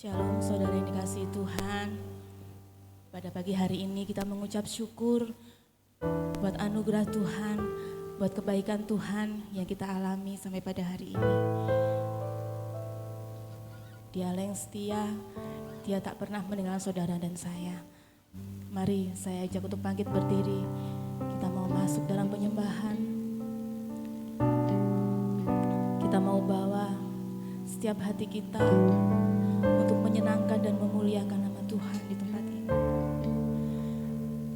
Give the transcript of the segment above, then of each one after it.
Shalom saudara yang dikasihi Tuhan. Pada pagi hari ini kita mengucap syukur buat anugerah Tuhan, buat kebaikan Tuhan yang kita alami sampai pada hari ini. Dialah yang setia, Dia tak pernah meninggalkan saudara dan saya. Mari saya ajak untuk bangkit berdiri. Kita mau masuk dalam penyembahan. Kita mau bawa setiap hati kita untuk menyenangkan dan memuliakan nama Tuhan di tempat ini.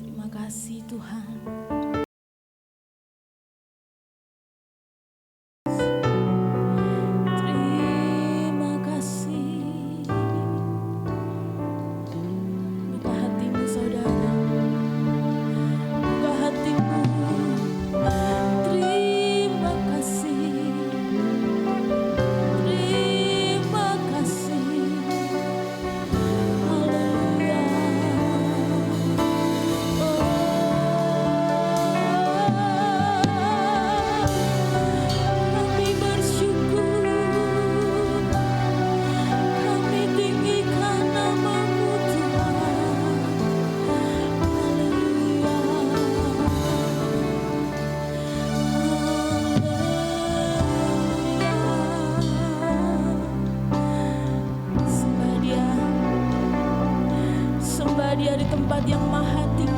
Terima kasih Tuhan. Terima kasih. Buka hatimu saudara, buka hatimu. Terima kasih. Terima kasih. Haleluya. Kami bersyukur, kami tinggikan nama-Mu Tuhan. Haleluya. Sembah Dia, sembah Dia di tempat yang maha tinggi.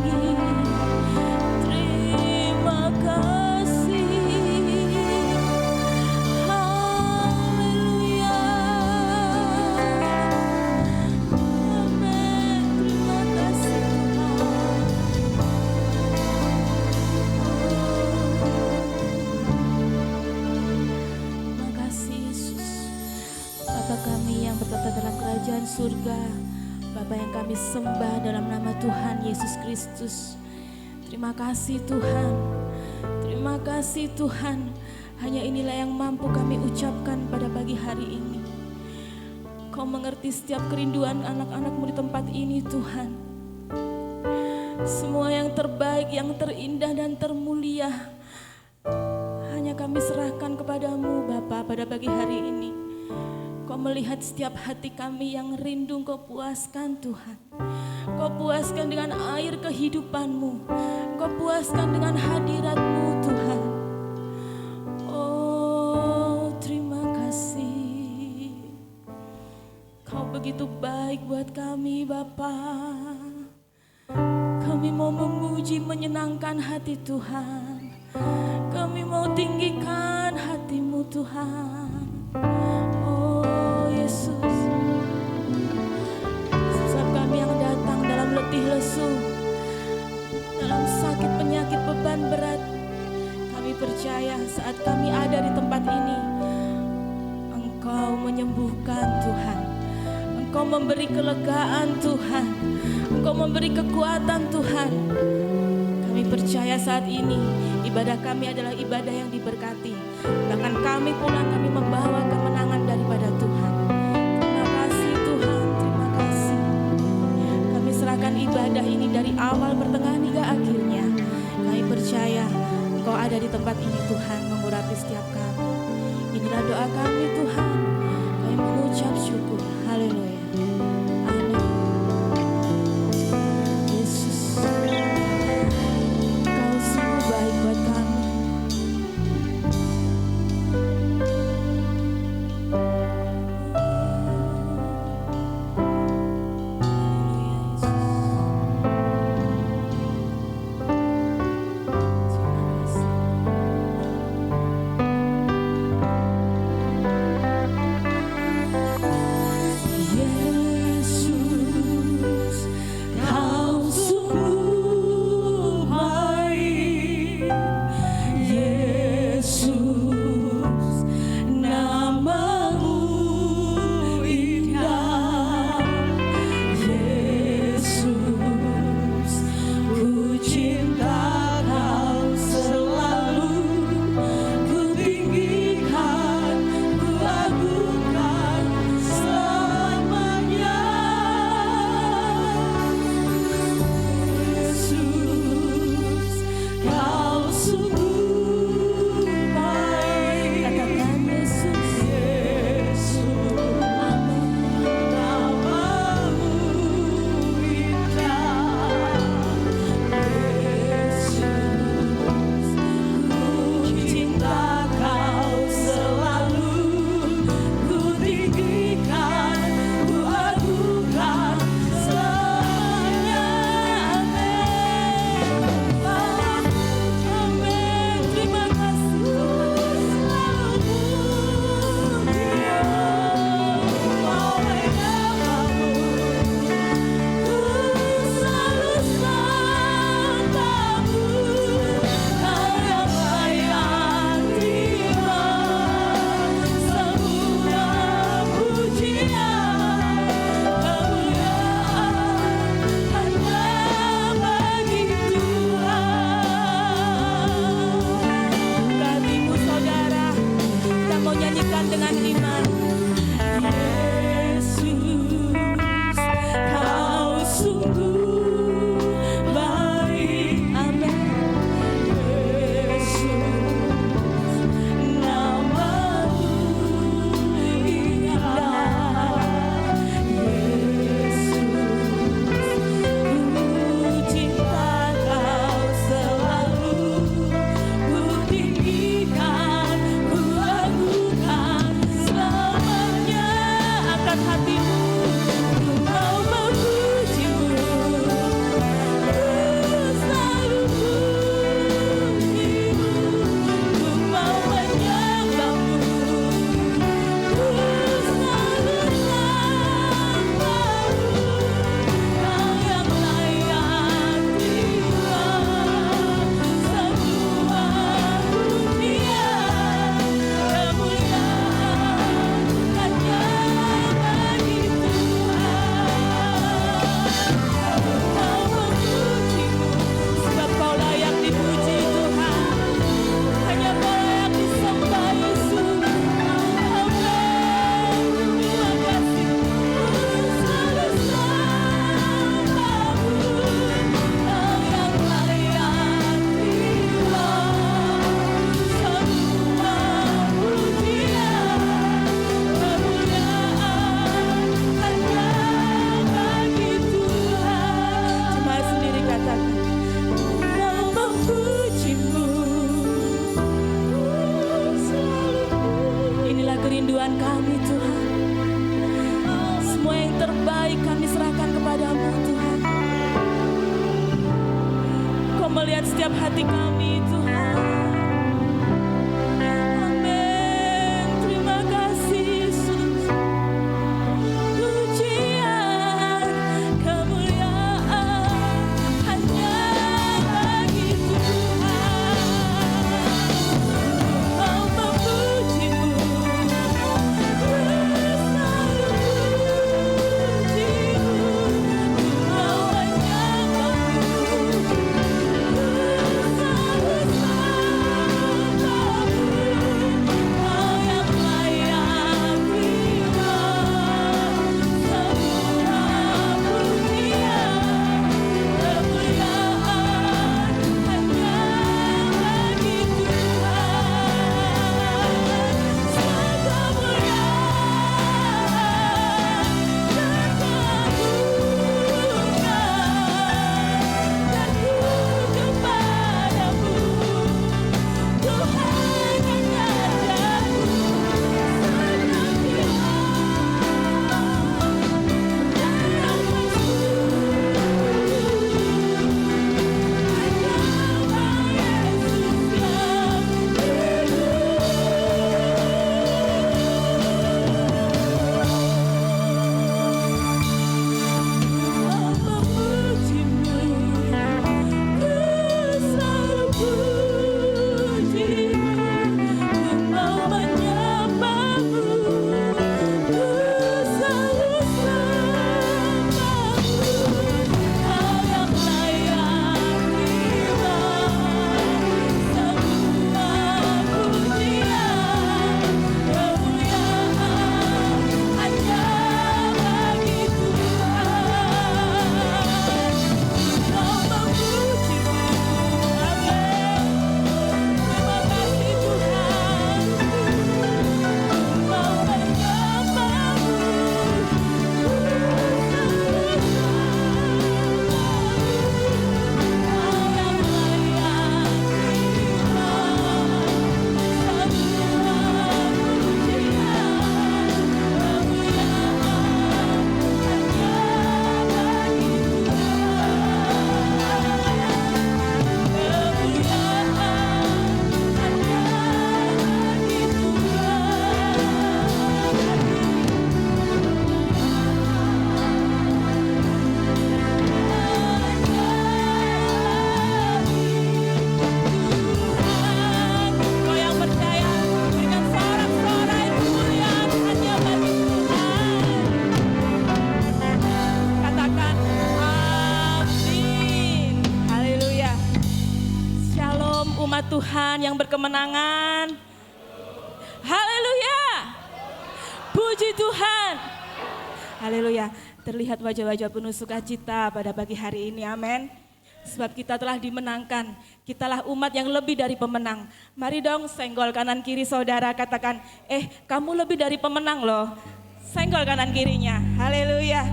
Terima kasih. Haleluya. Amin. Terima kasih Tuhan. Terima kasih Yesus. Bapa kami yang bertata dalam kerajaan surga, Bapa yang kami sembah dalam nama Tuhan Yesus Kristus. Terima kasih Tuhan. Terima kasih Tuhan. Hanya inilah yang mampu kami ucapkan pada pagi hari ini. Kau mengerti setiap kerinduan anak-anak-Mu di tempat ini Tuhan. Semua yang terbaik, yang terindah dan termulia hanya kami serahkan kepadamu Bapa pada pagi hari ini. Kau melihat setiap hati kami yang rindu, Kau puaskan Tuhan. Kau puaskan dengan air kehidupan-Mu. Kau puaskan dengan hadirat-Mu Tuhan. Oh, terima kasih. Kau begitu baik buat kami Bapa. Kami mau memuji, menyenangkan hati Tuhan. Kami mau tinggikan hati-Mu Tuhan. Oh Yesus, setiap kami yang datang dalam letih lesu, dalam sakit penyakit beban berat, kami percaya saat kami ada di tempat ini, Engkau menyembuhkan Tuhan. Engkau memberi kelegaan Tuhan. Engkau memberi kekuatan Tuhan. Kami percaya saat ini ibadah kami adalah ibadah yang diberkati. Bahkan kami pulang, kami membawa kemenangan daripada Tuhan. Terima kasih Tuhan, terima kasih. Kami serahkan ibadah ini dari awal, pertengahan hingga akhirnya. Kami percaya Engkau ada di tempat ini Tuhan, mengurapi setiap kami. Inilah doa kami Tuhan. Kami mengucap syukur. Haleluya. Amin. Yesus, Kau sungguh baik buat kami. Terima kasih. melihat setiap hati kami Tuhan. Amin. Terima kasih Yesus. Pujian, kemuliaan hanya bagi Tuhan. Mau memujimu, ku selalu pujimu. Mau menyembahmu, ku selalu sembahmu. Kau yang layak terima semua pujian, kemuliaan hanya bagi Tuhan. Segala Tuhan yang berkemenangan. Haleluya. Puji Tuhan. Haleluya. Terlihat wajah-wajah penuh sukacita pada pagi hari ini. Amin. Sebab kita telah dimenangkan. Kitalah umat yang lebih dari pemenang. Mari dong senggol kanan kiri saudara, katakan, kamu lebih dari pemenang loh. Senggol kanan kirinya. Haleluya.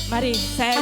Mari saya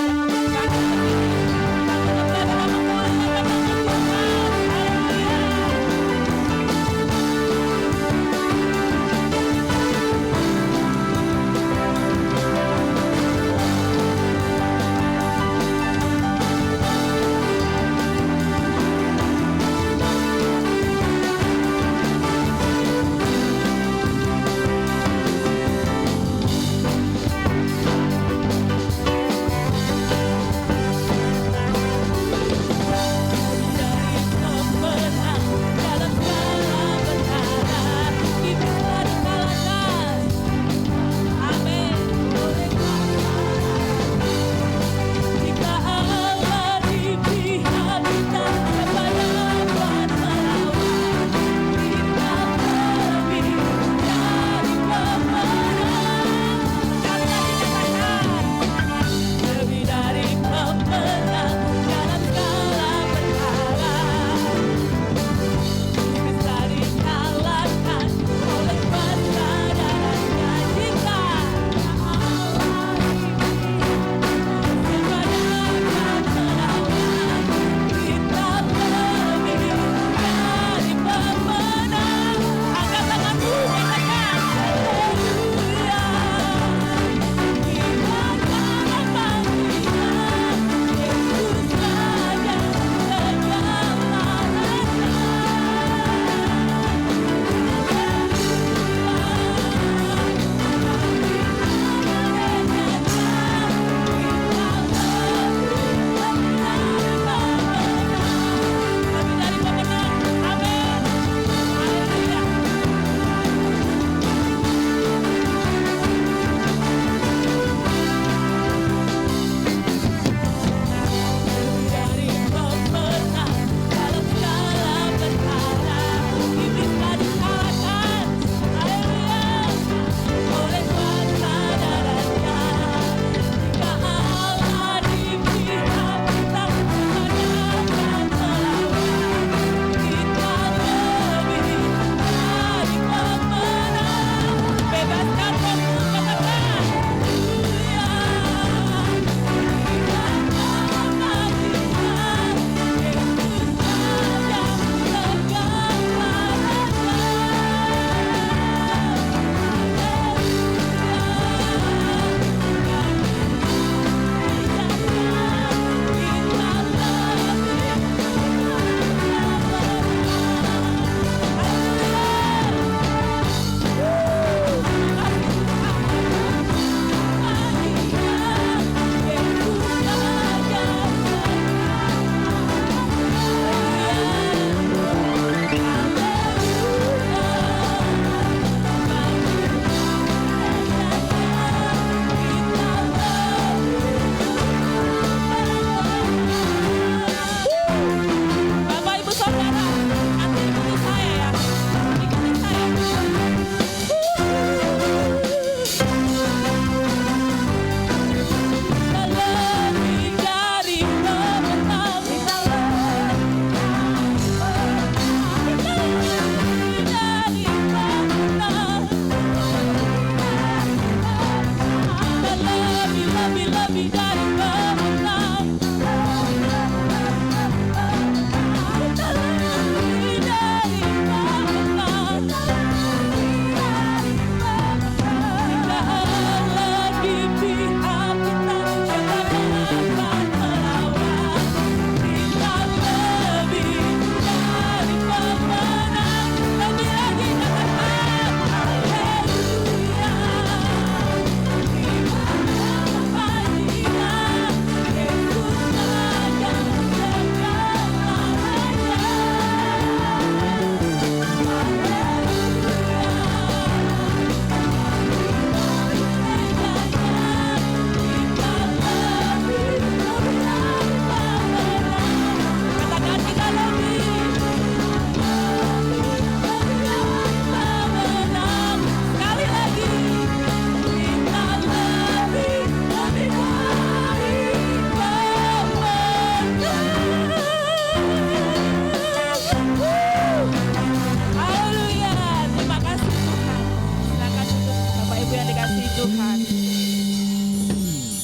Ibu yang dikasihi Tuhan,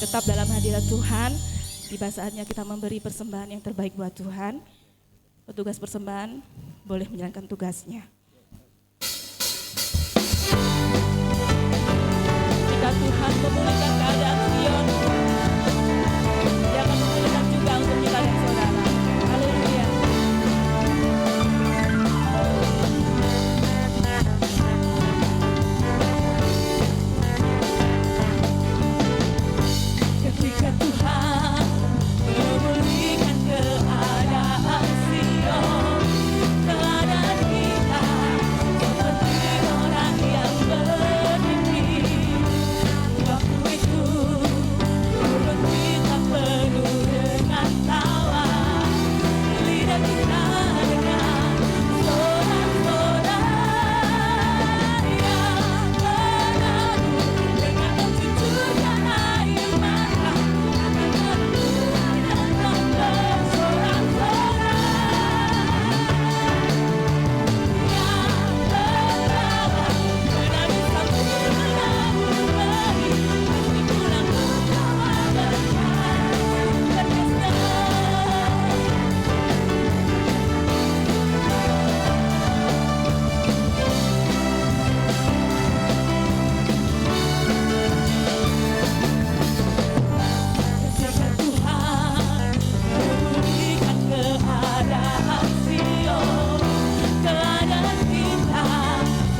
tetap dalam hadirat Tuhan. Tiba saatnya kita memberi persembahan yang terbaik buat Tuhan. Petugas persembahan boleh menjalankan tugasnya. Jika Tuhan memulihkan keadaan Sion, Dia akan memulihkan juga untuk kita dan saudara. Haleluya. Ketika Tuhan memulihkan keadaan Sion, keadaan kita seperti orang yang bermimpi. Waktu itu mulut kita penuh dengan tawa, lidah kita dengan sorak-sorai yang menabur dengan mencucurkan air mata, akan berbuah dengan bersorak-sorai yang tertawa, menangis sambil menabur benih, pasti pulang membawa berkat Ketika Tuhan memulihkan keadaan Sion, keadaan kita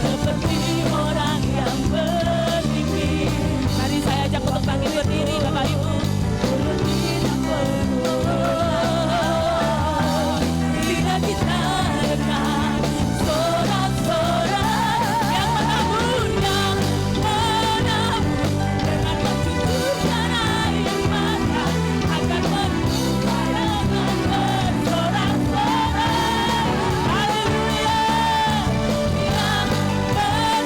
seperti orang yang bermimpi. Mari saya ajak untuk bangkit berdiri, Bapak Ibu. Mulut kita penuh, lidah kita dengan sorak-sorai yang menabur dengan mencucurkan air mata, akan berbuah dengan bersorak-sorai. Haleluya. Yang berjalan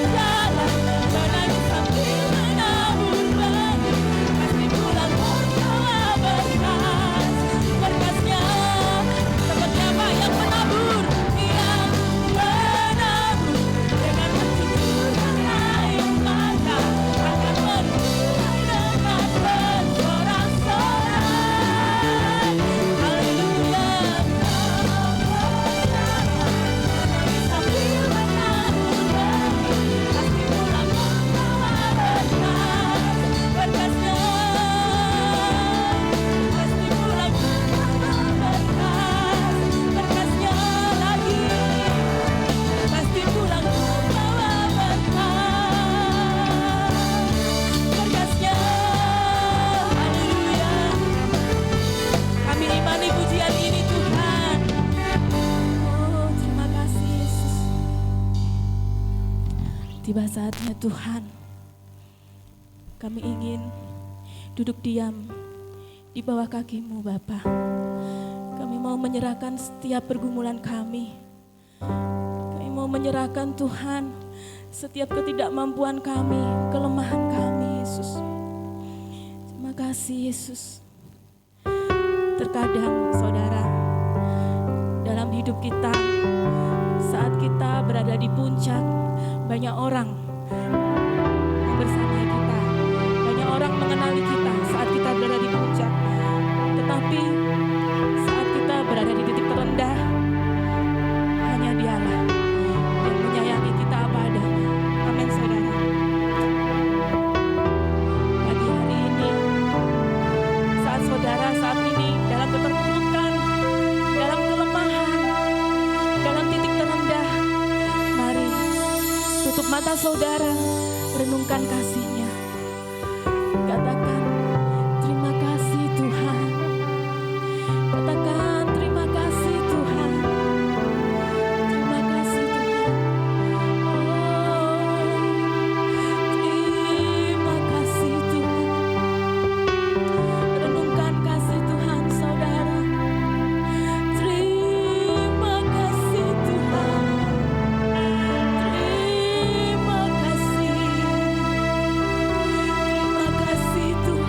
menangis sambil menabur benih, pasti pulang membawa berkat. Berkatnya seperti apa yang menabur? Yang menabur dengan mencucurkan air mata, akan berbuah dengan bersorak-sorai. Haleluya. Menangis sambil menabur benih, pasti pulang membawa berkat. Berkatnya pasti pulang membawa berkat. Berkatnya lagi pasti pulang membawa berkat. Berkatnya, haleluya. Kami imani pujian ini Tuhan. Oh, terima kasih Yesus. Tiba saatnya Tuhan, kami ingin duduk diam di bawah kaki-Mu Bapa. Kami mau menyerahkan setiap pergumulan kami. Kami mau menyerahkan Tuhan setiap ketidakmampuan kami, kelemahan kami Yesus. Terima kasih Yesus. Terkadang saudara, dalam hidup kita, saat kita berada di puncak, banyak orang membersamai kita, banyak orang mengenali kita saat kita berada di puncak. Tetapi saat kita berada di titik terendah, hanya Dialah yang menyayangi kita apa adanya. Amin saudara. Pagi hari ini, saat saudara saat ini dalam keterpurukan, dalam kelemahan, dalam titik terendah, mari tutup mata saudara, renungkan kasih-Nya. Katakan, terima kasih Tuhan. Katakan, terima kasih Tuhan. Terima kasih Tuhan. Oh, terima kasih Tuhan. Renungkan kasih Tuhan saudara. Terima kasih Tuhan. Terima kasih. Terima kasih Tuhan.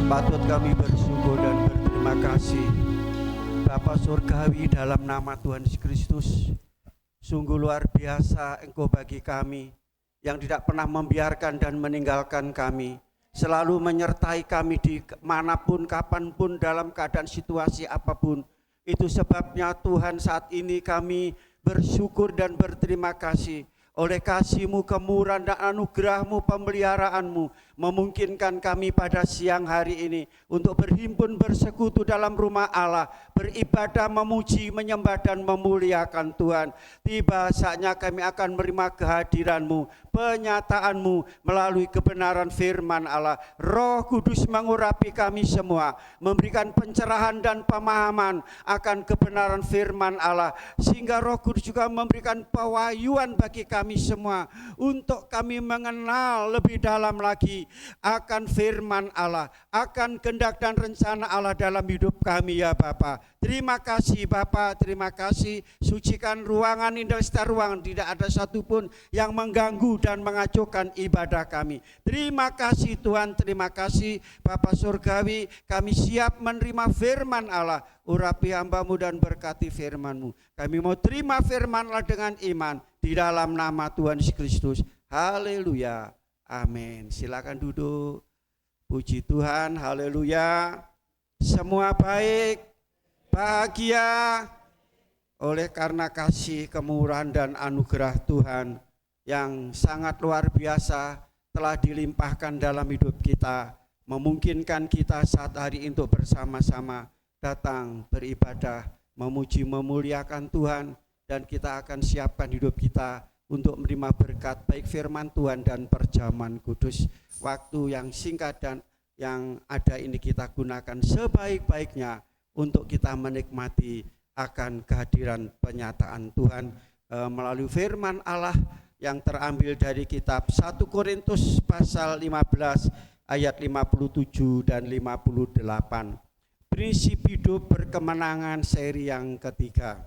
Patut kami bersyukur dan berterima kasih Bapa Surgawi, dalam nama Tuhan Yesus Kristus. Sungguh luar biasa Engkau bagi kami, yang tidak pernah membiarkan dan meninggalkan kami, selalu menyertai kami di manapun, kapanpun, dalam keadaan situasi apapun. Itu sebabnya Tuhan, saat ini kami bersyukur dan berterima kasih. Oleh kasih-Mu, kemurahan dan anugerah-Mu, pemeliharaanmu, memungkinkan kami pada siang hari ini untuk berhimpun bersekutu dalam rumah Allah, beribadah, memuji, menyembah dan memuliakan Tuhan. Tiba saatnya kami akan menerima kehadiran-Mu, penyataan-Mu melalui kebenaran firman Allah. Roh Kudus mengurapi kami semua, memberikan pencerahan dan pemahaman akan kebenaran firman Allah, sehingga Roh Kudus juga memberikan pewahyuan bagi kami semua untuk kami mengenal lebih dalam lagi akan firman Allah, akan kehendak dan rencana Allah dalam hidup kami ya Bapa. Terima kasih Bapa, terima kasih. Sucikan ruangan ini dan setiap ruangan, tidak ada satupun yang mengganggu dan mengacaukan ibadah kami. Terima kasih Tuhan, terima kasih Bapa Surgawi. Kami siap menerima firman Allah. Urapi hamba-Mu dan berkati firman-Mu. Kami mau terima firman Allah dengan iman di dalam nama Tuhan Yesus Kristus. Haleluya. Amin. Silakan duduk. Puji Tuhan. Haleluya. Semua baik, bahagia oleh karena kasih, kemurahan dan anugerah Tuhan yang sangat luar biasa telah dilimpahkan dalam hidup kita, memungkinkan kita saat hari ini untuk bersama-sama datang beribadah, memuji, memuliakan Tuhan, dan kita akan siapkan hidup kita untuk menerima berkat baik firman Tuhan dan perjamuan kudus. Waktu yang singkat dan yang ada ini kita gunakan sebaik-baiknya untuk kita menikmati akan kehadiran penyataan Tuhan melalui firman Allah yang terambil dari kitab 1 Korintus pasal 15 ayat 57 dan 58. Prinsip hidup berkemenangan, seri yang ketiga.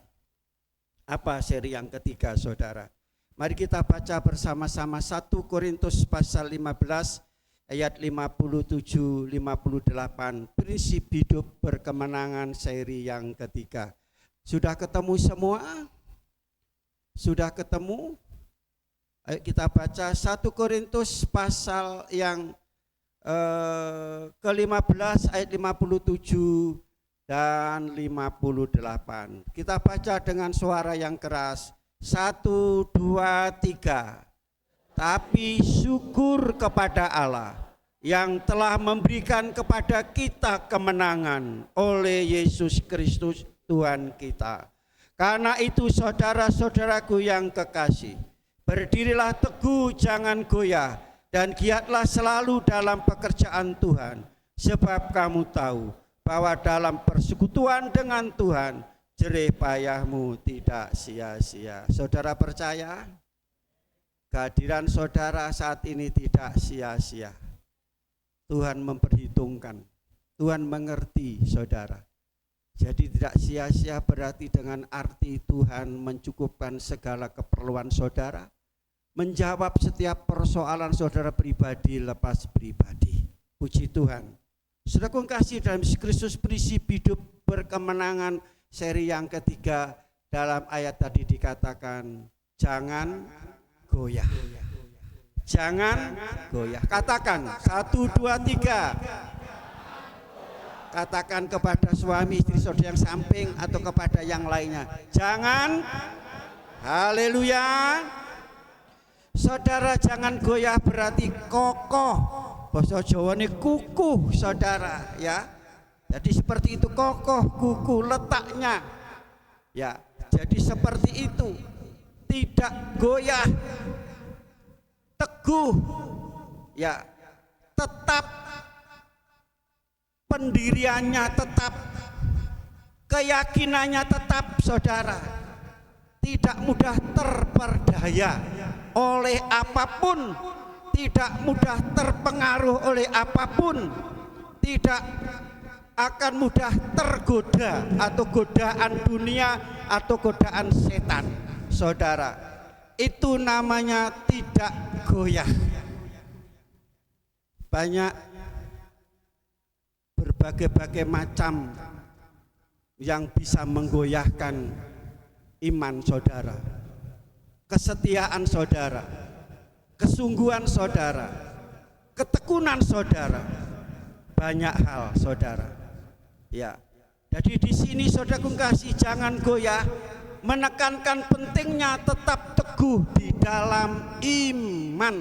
Apa seri yang ketiga, saudara? Mari kita baca bersama-sama 1 Korintus pasal 15 ayat 57, 58. Prinsip hidup berkemenangan, seri yang ketiga. Sudah ketemu semua? Sudah ketemu? Ayo kita baca 1 Korintus pasal yang ke-15 ayat 57 dan 58. Kita baca dengan suara yang keras. 1, 2, 3. Tapi syukur kepada Allah yang telah memberikan kepada kita kemenangan oleh Yesus Kristus Tuhan kita. Karena itu saudara-saudaraku yang kekasih, berdirilah teguh, jangan goyah, dan giatlah selalu dalam pekerjaan Tuhan, sebab kamu tahu bahwa dalam persekutuan dengan Tuhan, jerih payahmu tidak sia-sia. Saudara percaya? Kehadiran saudara saat ini tidak sia-sia. Tuhan memperhitungkan, Tuhan mengerti saudara. Jadi tidak sia-sia berarti dengan arti Tuhan mencukupkan segala keperluan saudara, menjawab setiap persoalan saudara pribadi lepas pribadi. Puji Tuhan. Saudara kasih dalam Kristus, prinsip hidup berkemenangan, seri yang ketiga. Dalam ayat tadi dikatakan jangan goyah. Jangan goyah. Katakan 1, 2, 3. Katakan kepada suami istri saudara yang samping atau kepada yang lainnya. Jangan. Haleluya. Saudara jangan goyah berarti kokoh. Bahasa Jawa ini kukuh saudara ya. Jadi seperti itu, kokoh, kukuh letaknya. Ya, jadi seperti itu. Tidak goyah. Teguh. Ya. Tetap pendiriannya tetap. Keyakinannya tetap saudara. Tidak mudah terperdaya oleh apapun, tidak mudah terpengaruh oleh apapun, tidak akan mudah tergoda atau godaan dunia atau godaan setan. Saudara, itu namanya tidak goyah. Banyak berbagai-bagai macam yang bisa menggoyahkan iman saudara, kesetiaan saudara, kesungguhan saudara, ketekunan saudara, banyak hal saudara. Ya, jadi di sini saudaraku kasih jangan goyah, menekankan pentingnya tetap teguh di dalam iman,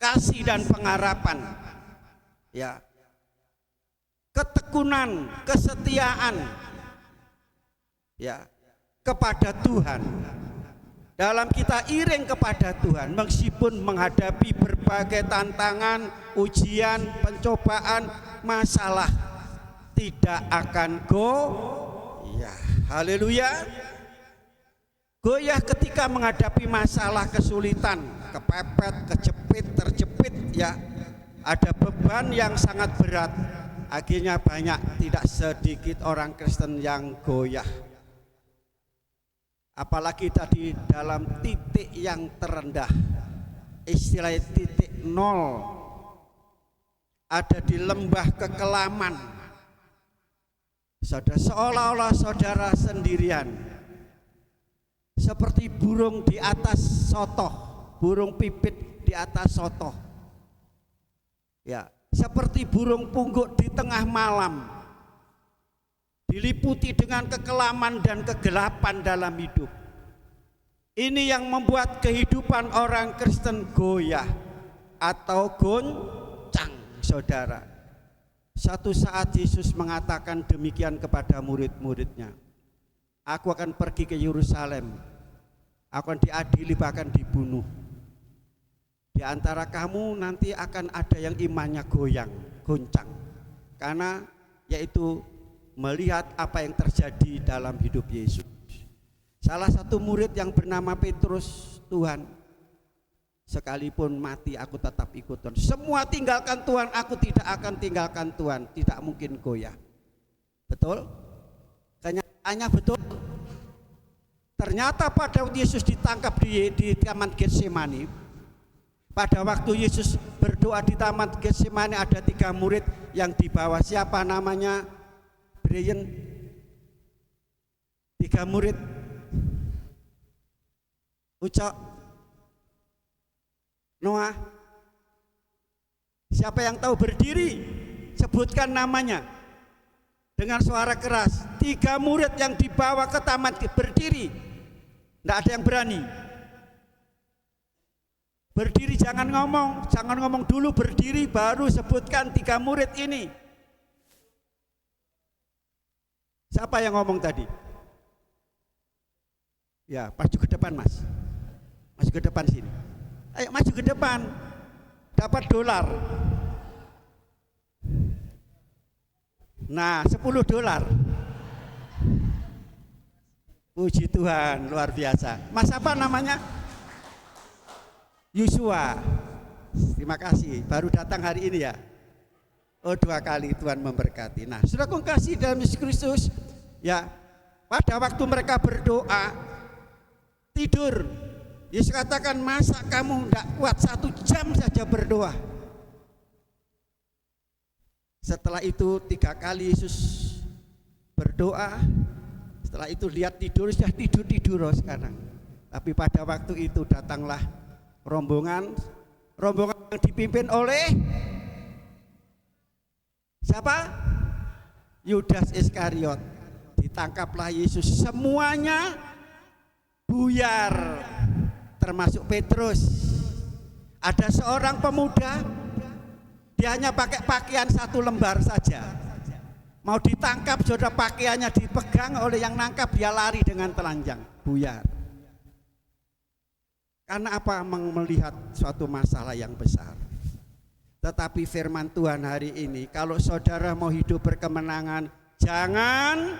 kasih dan pengharapan. Ya, ketekunan, kesetiaan, ya, kepada Tuhan. Dalam kita iring kepada Tuhan, meskipun menghadapi berbagai tantangan, ujian, pencobaan, masalah, tidak akan goyah. Haleluya. Goyah ketika menghadapi masalah, kesulitan, kepepet, kejepit, terjepit, ya, ada beban yang sangat berat. Akhirnya banyak, tidak sedikit orang Kristen yang goyah. Apalagi tadi dalam titik yang terendah, istilah titik nol, ada di lembah kekelaman. Saudara, seolah-olah saudara sendirian, seperti burung di atas sotoh, burung pipit di atas sotoh, ya, seperti burung pungguk di tengah malam, diliputi dengan kekelaman dan kegelapan dalam hidup. Ini yang membuat kehidupan orang Kristen goyah atau goncang, saudara. Satu saat Yesus mengatakan demikian kepada murid-muridnya, aku akan pergi ke Yerusalem, aku akan diadili bahkan dibunuh. Di antara kamu nanti akan ada yang imannya goyang, goncang, karena yaitu melihat apa yang terjadi dalam hidup Yesus. Salah satu murid yang bernama Petrus, Tuhan, sekalipun mati aku tetap ikut Tuhan. Semua tinggalkan Tuhan, aku tidak akan tinggalkan Tuhan. Tidak mungkin goyah. Betul? Kenyataannya betul. Ternyata pada waktu Yesus ditangkap di Taman Getsemani, pada waktu Yesus berdoa di Taman Getsemani, ada 3 murid yang dibawa. Siapa namanya? Brian. 3 murid. Ucok, Noah. Siapa yang tahu? Berdiri, sebutkan namanya dengan suara keras. 3 murid yang dibawa ke taman, berdiri. Tidak ada yang berani. Berdiri, jangan ngomong dulu, berdiri baru sebutkan 3 murid ini. Siapa yang ngomong tadi? Ya, maju ke depan, Mas. Maju ke depan sini. Ayo maju ke depan. Dapat $. Nah, $10. Puji Tuhan, luar biasa. Mas apa namanya? Yosua. Terima kasih, baru datang hari ini ya. Oh, 2 kali Tuhan memberkati. Nah, saudara kasih dalam Yesus Kristus, ya, pada waktu mereka berdoa, tidur. Yesus katakan, masa kamu tidak kuat 1 jam saja berdoa? Setelah itu 3 kali Yesus berdoa. Setelah itu lihat tidur, sudah tidur sekarang. Tapi pada waktu itu datanglah rombongan yang dipimpin oleh siapa? Yudas Iskariot. Ditangkaplah Yesus, semuanya buyar, termasuk Petrus. Ada seorang pemuda, dia hanya pakai pakaian 1 lembar saja. Mau ditangkap, saudara, pakaiannya dipegang oleh yang nangkap, dia lari dengan telanjang, buyar. Karena apa? Melihat suatu masalah yang besar. Tetapi firman Tuhan hari ini, kalau saudara mau hidup berkemenangan, jangan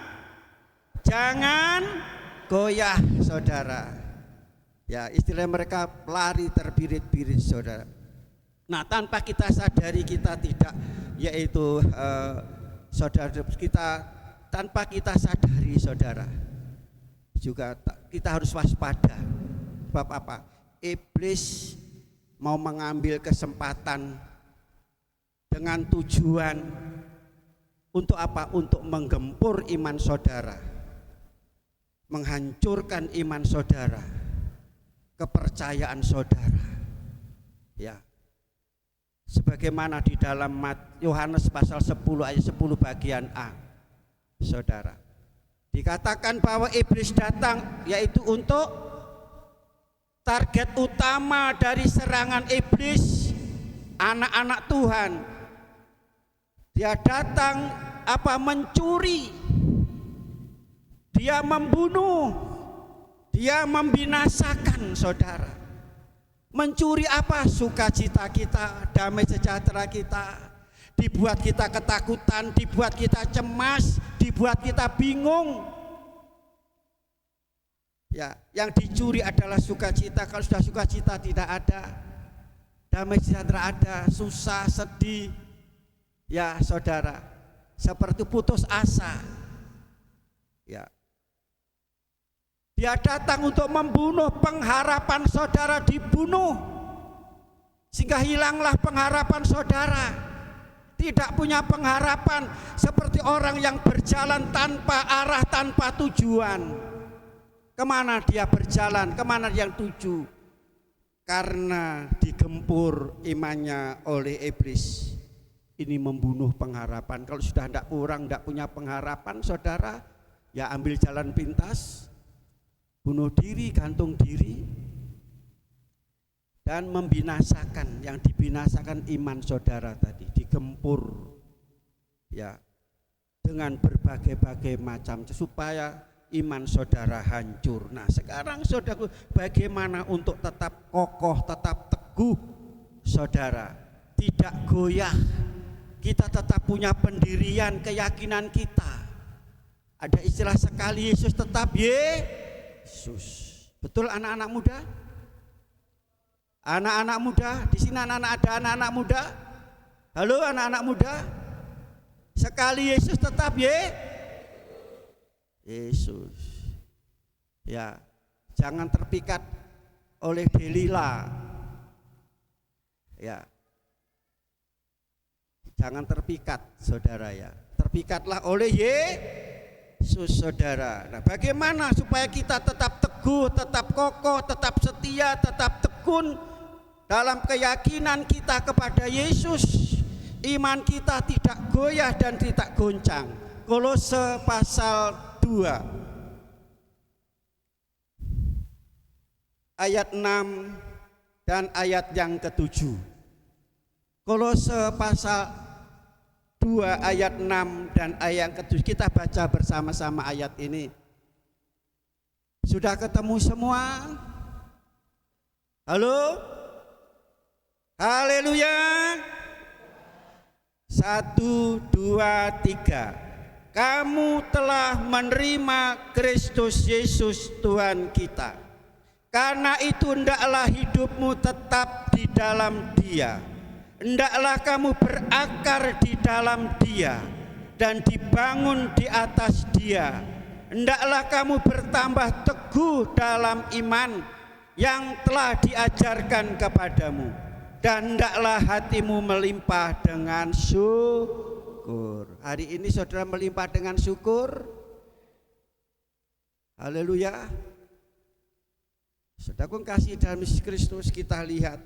goyah, saudara. Ya, istilah mereka lari terbirit-birit, saudara. Nah, tanpa kita sadari kita tidak, yaitu saudara kita, tanpa kita sadari, saudara, juga kita harus waspada. Sebab apa? Iblis mau mengambil kesempatan dengan tujuan Untuk apa? Untuk menggempur iman saudara, menghancurkan iman saudara, kepercayaan saudara. Ya. Sebagaimana di dalam Yohanes pasal 10 ayat 10 bagian A. Saudara, dikatakan bahwa iblis datang yaitu untuk target utama dari serangan iblis anak-anak Tuhan. Dia datang mencuri, dia membunuh, dia membinasakan saudara. Mencuri apa? Sukacita kita, damai sejahtera kita, dibuat kita ketakutan, dibuat kita cemas, dibuat kita bingung. Ya, yang dicuri adalah sukacita. Kalau sudah sukacita tidak ada, damai sejahtera ada, susah, sedih. Ya saudara, seperti putus asa. Ya. Dia datang untuk membunuh, pengharapan saudara dibunuh, sehingga hilanglah pengharapan saudara. Tidak punya pengharapan, seperti orang yang berjalan tanpa arah, tanpa tujuan. Kemana dia berjalan, kemana yang tuju? Karena digempur imannya oleh iblis. Ini membunuh pengharapan. Kalau sudah tidak punya pengharapan saudara, ya ambil jalan pintas, bunuh diri, gantung diri, dan membinasakan. Yang dibinasakan iman saudara tadi, digempur ya dengan berbagai-bagai macam supaya iman saudara hancur. Nah sekarang saudaraku, bagaimana untuk tetap kokoh, tetap teguh saudara, tidak goyah, kita tetap punya pendirian, keyakinan kita. Ada istilah sekali Yesus tetap Yesus. Betul anak-anak muda? Anak-anak muda, di sini ada anak-anak muda. Halo anak-anak muda. Sekali Yesus tetap Yesus. Ya, jangan terpikat oleh Delila. Ya. Jangan terpikat saudara ya. Terpikatlah oleh Yesus saudara. Nah, bagaimana supaya kita tetap teguh, tetap kokoh, tetap setia, tetap tekun dalam keyakinan kita kepada Yesus. Iman kita tidak goyah dan tidak goncang. Kolose pasal 2 ayat 6 dan ayat yang ke-7. Kolose pasal 2 ayat 6 dan ayat ke-7. Kita baca bersama-sama ayat ini. Sudah ketemu semua? Halo? Haleluya. 1, 2, 3. Kamu telah menerima Kristus Yesus Tuhan kita. Karena itu hendaklah hidupmu tetap di dalam Dia. Hendaklah kamu berakar di dalam Dia dan dibangun di atas Dia. Hendaklah kamu bertambah teguh dalam iman yang telah diajarkan kepadamu, dan hendaklah hatimu melimpah dengan syukur. Hari ini saudara melimpah dengan syukur. Haleluya. Saudaraku kasih dalam Yesus Kristus, kita lihat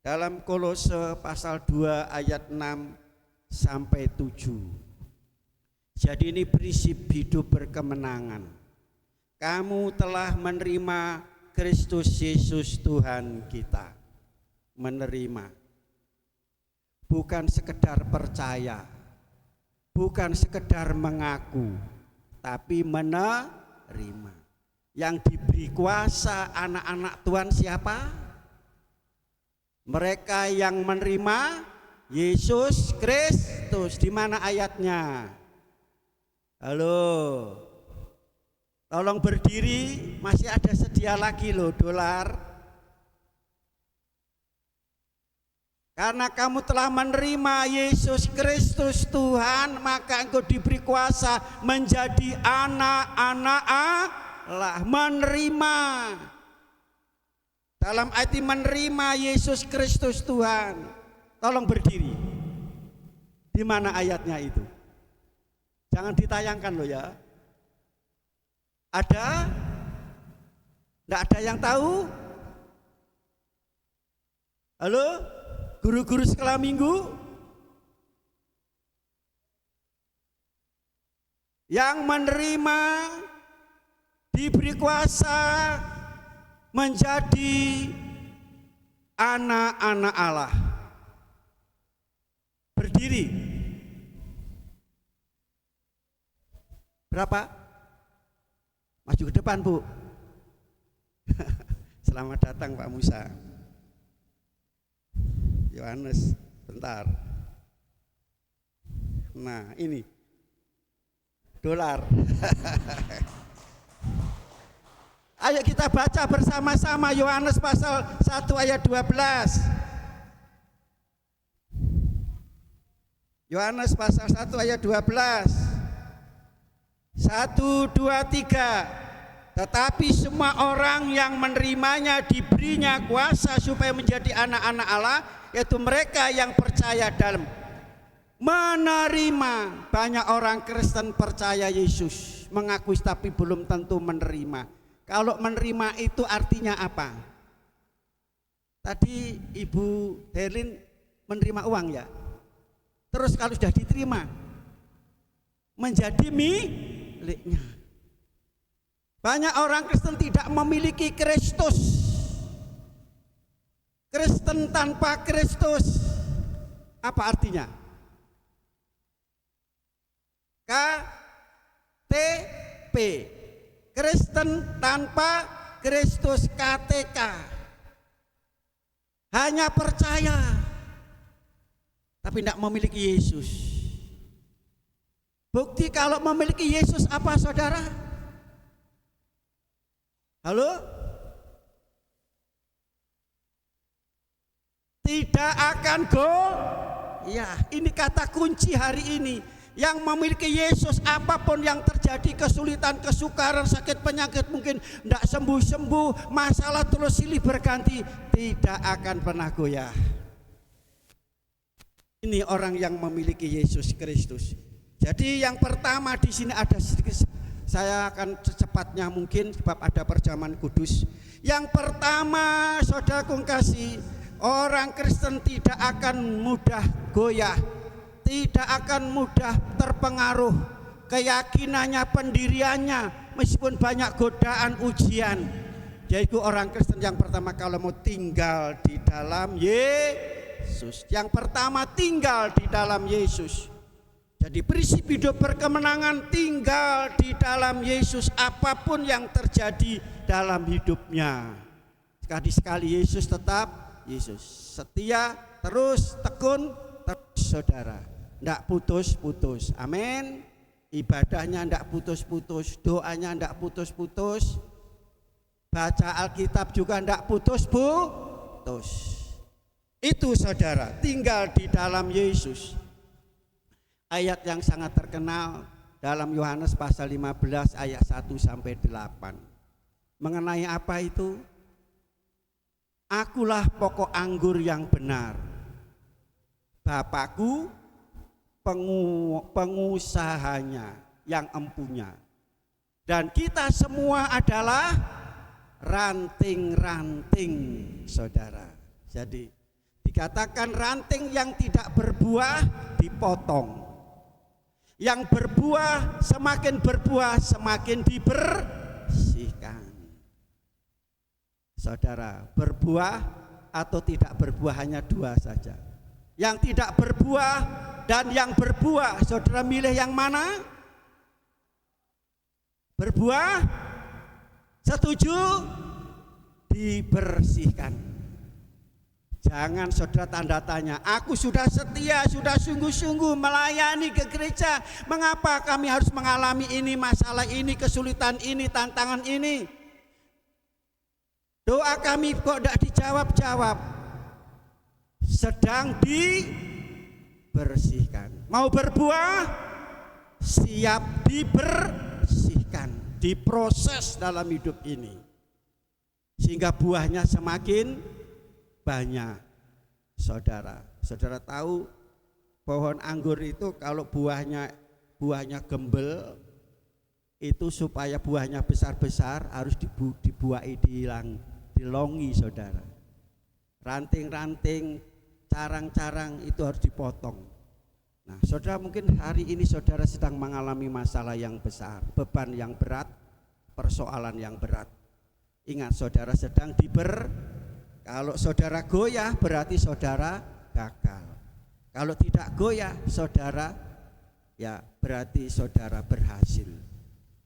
dalam Kolose pasal 2 ayat 6 sampai 7. Jadi ini prinsip hidup berkemenangan. Kamu telah menerima Kristus Yesus Tuhan kita. Menerima. Bukan sekedar percaya, bukan sekedar mengaku, tapi menerima. Yang diberi kuasa anak-anak Tuhan siapa? Mereka yang menerima Yesus Kristus. Di mana ayatnya? Halo. Tolong berdiri, masih ada sedia lagi loh dolar. Karena kamu telah menerima Yesus Kristus Tuhan, maka engkau diberi kuasa menjadi anak-anak Allah. Menerima. Dalam arti menerima Yesus Kristus Tuhan. Tolong berdiri. Di mana ayatnya itu? Jangan ditayangkan loh ya. Ada? Enggak ada yang tahu? Halo? Guru-guru sekolah minggu? Yang menerima diberi kuasa menjadi anak-anak Allah. Berdiri. Berapa? Maju ke depan, Bu. Selamat datang Pak Musa. Yohanes, bentar. Nah, ini dolar. Ayo kita baca bersama-sama Yohanes pasal 1 ayat 12. Yohanes pasal 1 ayat 12. 1, 2, 3. Tetapi semua orang yang menerimanya diberinya kuasa supaya menjadi anak-anak Allah, yaitu mereka yang percaya dalam menerima. Banyak orang Kristen percaya Yesus, mengakui tapi belum tentu menerima. Kalau menerima itu artinya apa? Tadi Ibu Herlin menerima uang ya. Terus kalau sudah diterima menjadi miliknya. Banyak orang Kristen tidak memiliki Kristus. Kristen tanpa Kristus apa artinya? KTP. Kristen tanpa Kristus, KTK. Hanya percaya tapi tidak memiliki Yesus. Bukti kalau memiliki Yesus apa saudara? Halo? Tidak akan ya, ini kata kunci hari ini. Yang memiliki Yesus, apapun yang terjadi, kesulitan, kesukaran, sakit, penyakit, mungkin tidak sembuh-sembuh, masalah terus silih berganti, tidak akan pernah goyah. Ini orang yang memiliki Yesus Kristus. Jadi yang pertama di sini ada sedikit, saya akan secepatnya mungkin sebab ada perjamuan kudus. Yang pertama, saudaraku kasih, orang Kristen tidak akan mudah goyah, tidak akan mudah terpengaruh keyakinannya, pendiriannya, meskipun banyak godaan, ujian. Yaitu orang Kristen yang pertama kalau mau tinggal di dalam Yesus. Yang pertama tinggal di dalam Yesus. Jadi prinsip hidup berkemenangan tinggal di dalam Yesus apapun yang terjadi dalam hidupnya. Sekali-sekali Yesus tetap Yesus. Setia, terus tekun, terus saudara. Tidak putus-putus, amin. Ibadahnya tidak putus-putus, doanya tidak putus-putus, baca Alkitab juga tidak putus-putus. Itu saudara, tinggal di dalam Yesus. Ayat yang sangat terkenal dalam Yohanes pasal 15 ayat 1 sampai 8. Mengenai apa itu? Akulah pokok anggur yang benar, Bapakku pengusahanya yang empunya, dan kita semua adalah ranting-ranting, saudara. Jadi dikatakan ranting yang tidak berbuah dipotong, yang berbuah semakin dibersihkan. Saudara, berbuah atau tidak berbuah hanya dua saja. Yang tidak berbuah dan yang berbuah, saudara milih yang mana? Berbuah? Setuju? Dibersihkan. Jangan saudara tanda tanya, aku sudah setia, sudah sungguh-sungguh melayani ke gereja, mengapa kami harus mengalami ini, masalah ini, kesulitan ini, tantangan ini? Doa kami kok tidak dijawab-jawab. Sedang dibersihkan. Mau berbuah? Siap dibersihkan, diproses dalam hidup ini, sehingga buahnya semakin banyak. Saudara tahu pohon anggur itu kalau buahnya buahnya gembel, itu supaya buahnya besar-besar harus dibuai dilongi saudara. Ranting-ranting, carang-carang itu harus dipotong. Nah saudara, mungkin hari ini saudara sedang mengalami masalah yang besar, beban yang berat, persoalan yang berat. Ingat, saudara sedang kalau saudara goyah berarti saudara gagal. Kalau tidak goyah saudara, ya berarti saudara berhasil.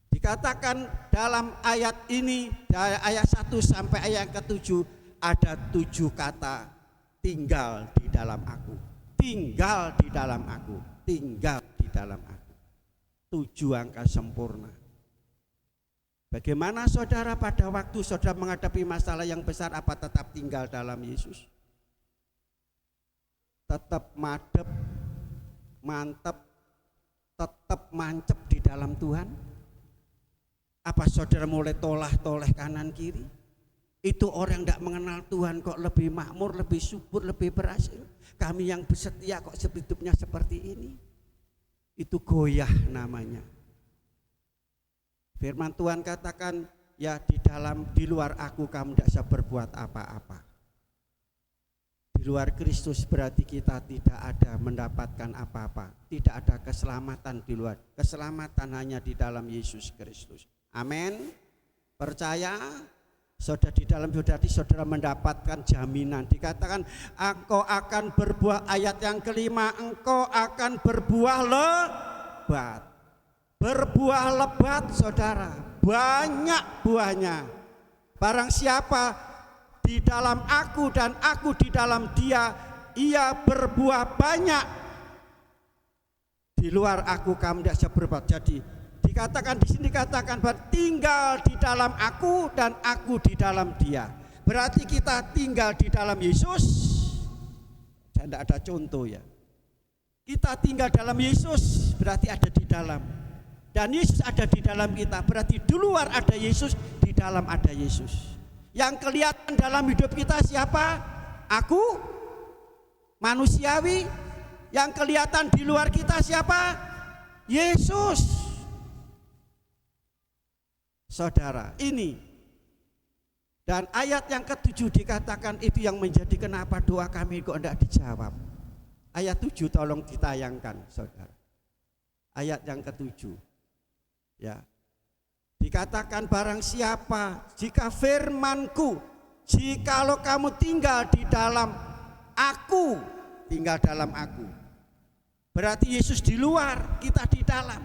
Dikatakan dalam ayat ini, ayat 1 sampai ayat ke-7, ada 7 kata tinggal di dalam aku. Tinggal di dalam aku, tinggal di dalam aku. 7 angka sempurna. Bagaimana saudara pada waktu saudara menghadapi masalah yang besar, apa tetap tinggal dalam Yesus? Tetap madep, mantep, tetap mancep di dalam Tuhan? Apa saudara mulai toleh kanan kiri? Itu orang tidak mengenal Tuhan kok lebih makmur, lebih subur, lebih berhasil. Kami yang setia kok hidupnya seperti ini? Itu goyah namanya. Firman Tuhan katakan, ya di luar aku kamu tidak bisa berbuat apa-apa. Di luar Kristus berarti kita tidak ada mendapatkan apa-apa. Tidak ada keselamatan di luar. Keselamatan hanya di dalam Yesus Kristus. Amin. Percaya? Saudara, di dalam saudara mendapatkan jaminan. Dikatakan engkau akan berbuah, ayat yang kelima, engkau akan berbuah lebat. Berbuah lebat saudara, banyak buahnya. Barang siapa di dalam aku dan aku di dalam dia, ia berbuah banyak. Di luar aku kamu tidak bisa berbuat. Jadi dikatakan di sini, dikatakan tinggal di dalam aku dan aku di dalam dia. Berarti kita tinggal di dalam Yesus. Dan tidak ada contoh ya. Kita tinggal dalam Yesus berarti ada di dalam. Dan Yesus ada di dalam kita, berarti di luar ada Yesus, di dalam ada Yesus. Yang kelihatan dalam hidup kita siapa? Aku, manusiawi. Yang kelihatan di luar kita siapa? Yesus. Saudara, ini. Dan ayat yang ke-7 dikatakan itu yang menjadi kenapa doa kami kok tidak dijawab. Ayat 7 tolong ditayangkan saudara. Ayat yang ke-7. Ya, dikatakan barang siapa, jika firmanku, jikalau kamu tinggal di dalam aku, tinggal dalam aku, berarti Yesus di luar, kita di dalam.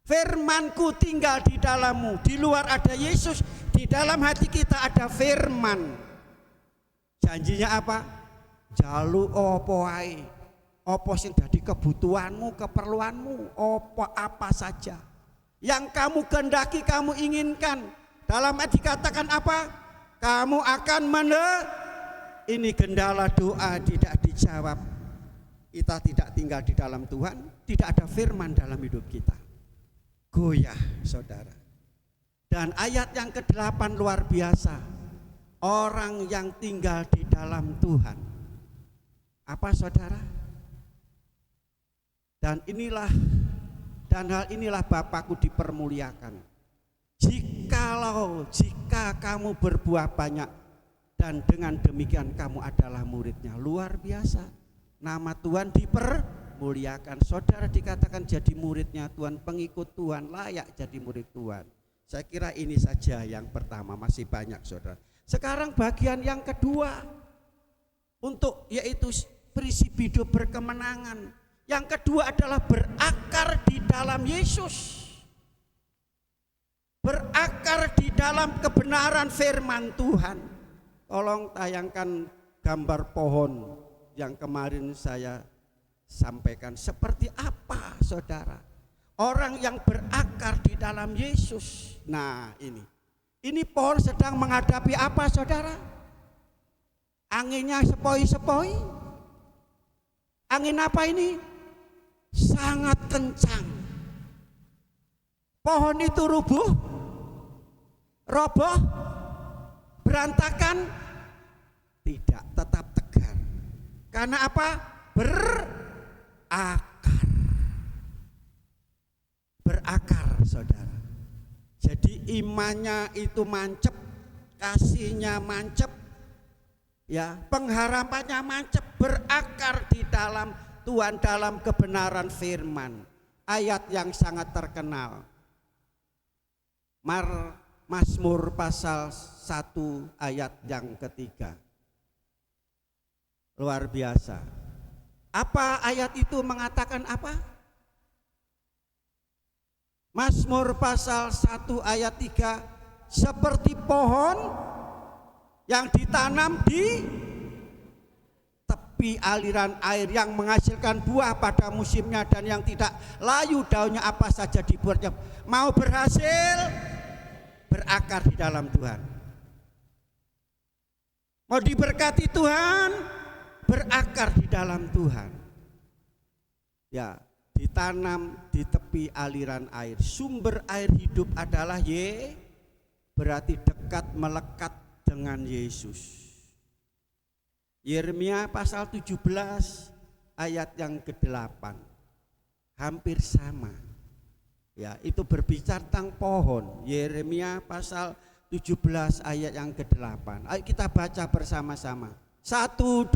Firmanku tinggal di dalammu, di luar ada Yesus, di dalam hati kita ada firman. Janjinya apa? Jalu opo wae, opo sing dadi kebutuhanmu, keperluanmu, opo apa saja yang kamu kehendaki, kamu inginkan. Dalam ayat dikatakan apa? Kamu akan ini gendala doa tidak dijawab. Kita tidak tinggal di dalam Tuhan, tidak ada firman dalam hidup kita. Goyah saudara. Dan ayat yang ke-8 luar biasa. Orang yang tinggal di dalam Tuhan. Apa saudara? Dan hal inilah Bapakku dipermuliakan. Jika kamu berbuah banyak, dan dengan demikian kamu adalah muridnya. Luar biasa. Nama Tuhan dipermuliakan. Saudara dikatakan jadi muridnya Tuhan, pengikut Tuhan, layak jadi murid Tuhan. Saya kira ini saja yang pertama, masih banyak saudara. Sekarang bagian yang kedua, yaitu prinsip hidup berkemenangan. Yang kedua adalah berakar di dalam Yesus. Berakar di dalam kebenaran firman Tuhan. Tolong tayangkan gambar pohon yang kemarin saya sampaikan. Seperti apa saudara? Orang yang berakar di dalam Yesus. Nah ini pohon sedang menghadapi apa saudara? Anginnya sepoi-sepoi. Angin apa ini? Sangat kencang. Pohon itu roboh, berantakan? Tidak, tetap tegar. Karena apa? Berakar. saudara. Jadi imannya itu mancep, kasihnya mancep, ya, pengharapannya mancep, berakar di dalam Tuhan, dalam kebenaran firman. Ayat yang sangat terkenal, Mazmur pasal 1 ayat yang ketiga. Luar biasa. Apa ayat itu mengatakan apa? Mazmur pasal 1 ayat 3, seperti pohon yang ditanam di tepi aliran air, yang menghasilkan buah pada musimnya dan yang tidak layu daunnya, apa saja dibuatnya mau berhasil, berakar di dalam Tuhan. Mau diberkati Tuhan, berakar di dalam Tuhan. Ya, ditanam di tepi aliran air. Sumber air hidup adalah berarti dekat, melekat dengan Yesus. Yeremia pasal 17 ayat yang ke-8 hampir sama. Ya, itu berbicara tentang pohon. Yeremia pasal 17 ayat yang ke-8. Ayo kita baca bersama-sama. 1, 2,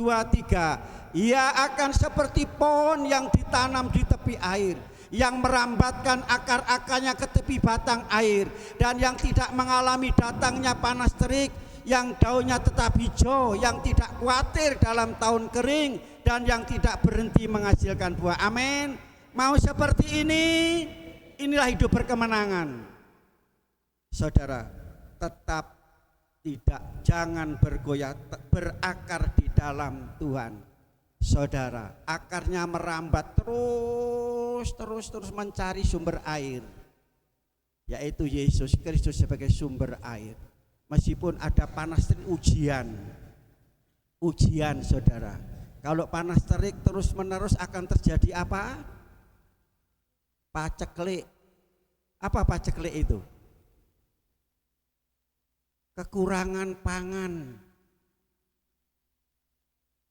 3. Ia akan seperti pohon yang ditanam di tepi air, yang merambatkan akar-akarnya ke tepi batang air, dan yang tidak mengalami datangnya panas terik, yang daunnya tetap hijau, yang tidak khawatir dalam tahun kering, dan yang tidak berhenti menghasilkan buah. Amin. Mau seperti ini? Inilah hidup berkemenangan. Saudara, tetap jangan bergoyah, berakar di dalam Tuhan. Saudara, akarnya merambat terus mencari sumber air, yaitu Yesus Kristus sebagai sumber air. Meskipun ada panas terik, ujian saudara. Kalau panas terik terus menerus akan terjadi apa? Paceklik. Apa paceklik itu? Kekurangan pangan.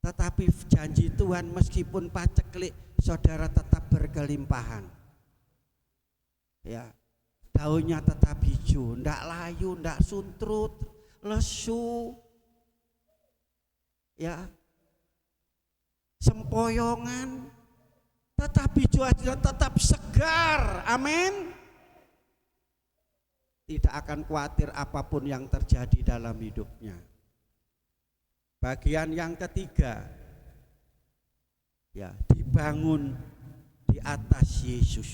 Tetapi janji Tuhan, meskipun paceklik, saudara tetap berkelimpahan. Ya, daunnya tetap hijau, ndak layu, ndak suntrut, lesu, ya, sempoyongan, tetap hijau, tetap segar. Amin. Tidak akan khawatir apapun yang terjadi dalam hidupnya. Bagian yang ketiga, ya, dibangun di atas Yesus.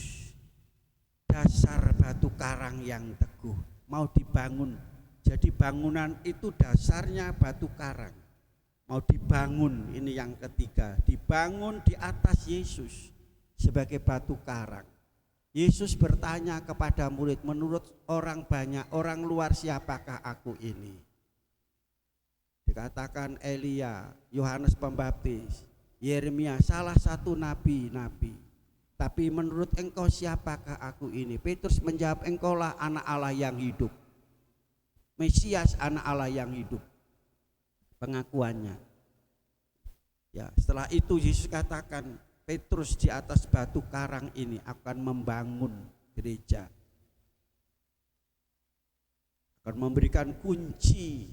Dasar batu karang yang teguh mau dibangun. Jadi bangunan itu dasarnya batu karang. Mau dibangun, ini yang ketiga, dibangun di atas Yesus sebagai batu karang. Yesus bertanya kepada murid, menurut orang banyak, orang luar, siapakah aku ini? Dikatakan Elia, Yohanes Pembaptis, Yeremia, salah satu nabi-nabi. Tapi menurut engkau siapakah aku ini? Petrus menjawab, engkaulah anak Allah yang hidup, Mesias, anak Allah yang hidup. Pengakuannya. Ya, setelah itu Yesus katakan, Petrus, di atas batu karang ini akan membangun gereja, akan memberikan kunci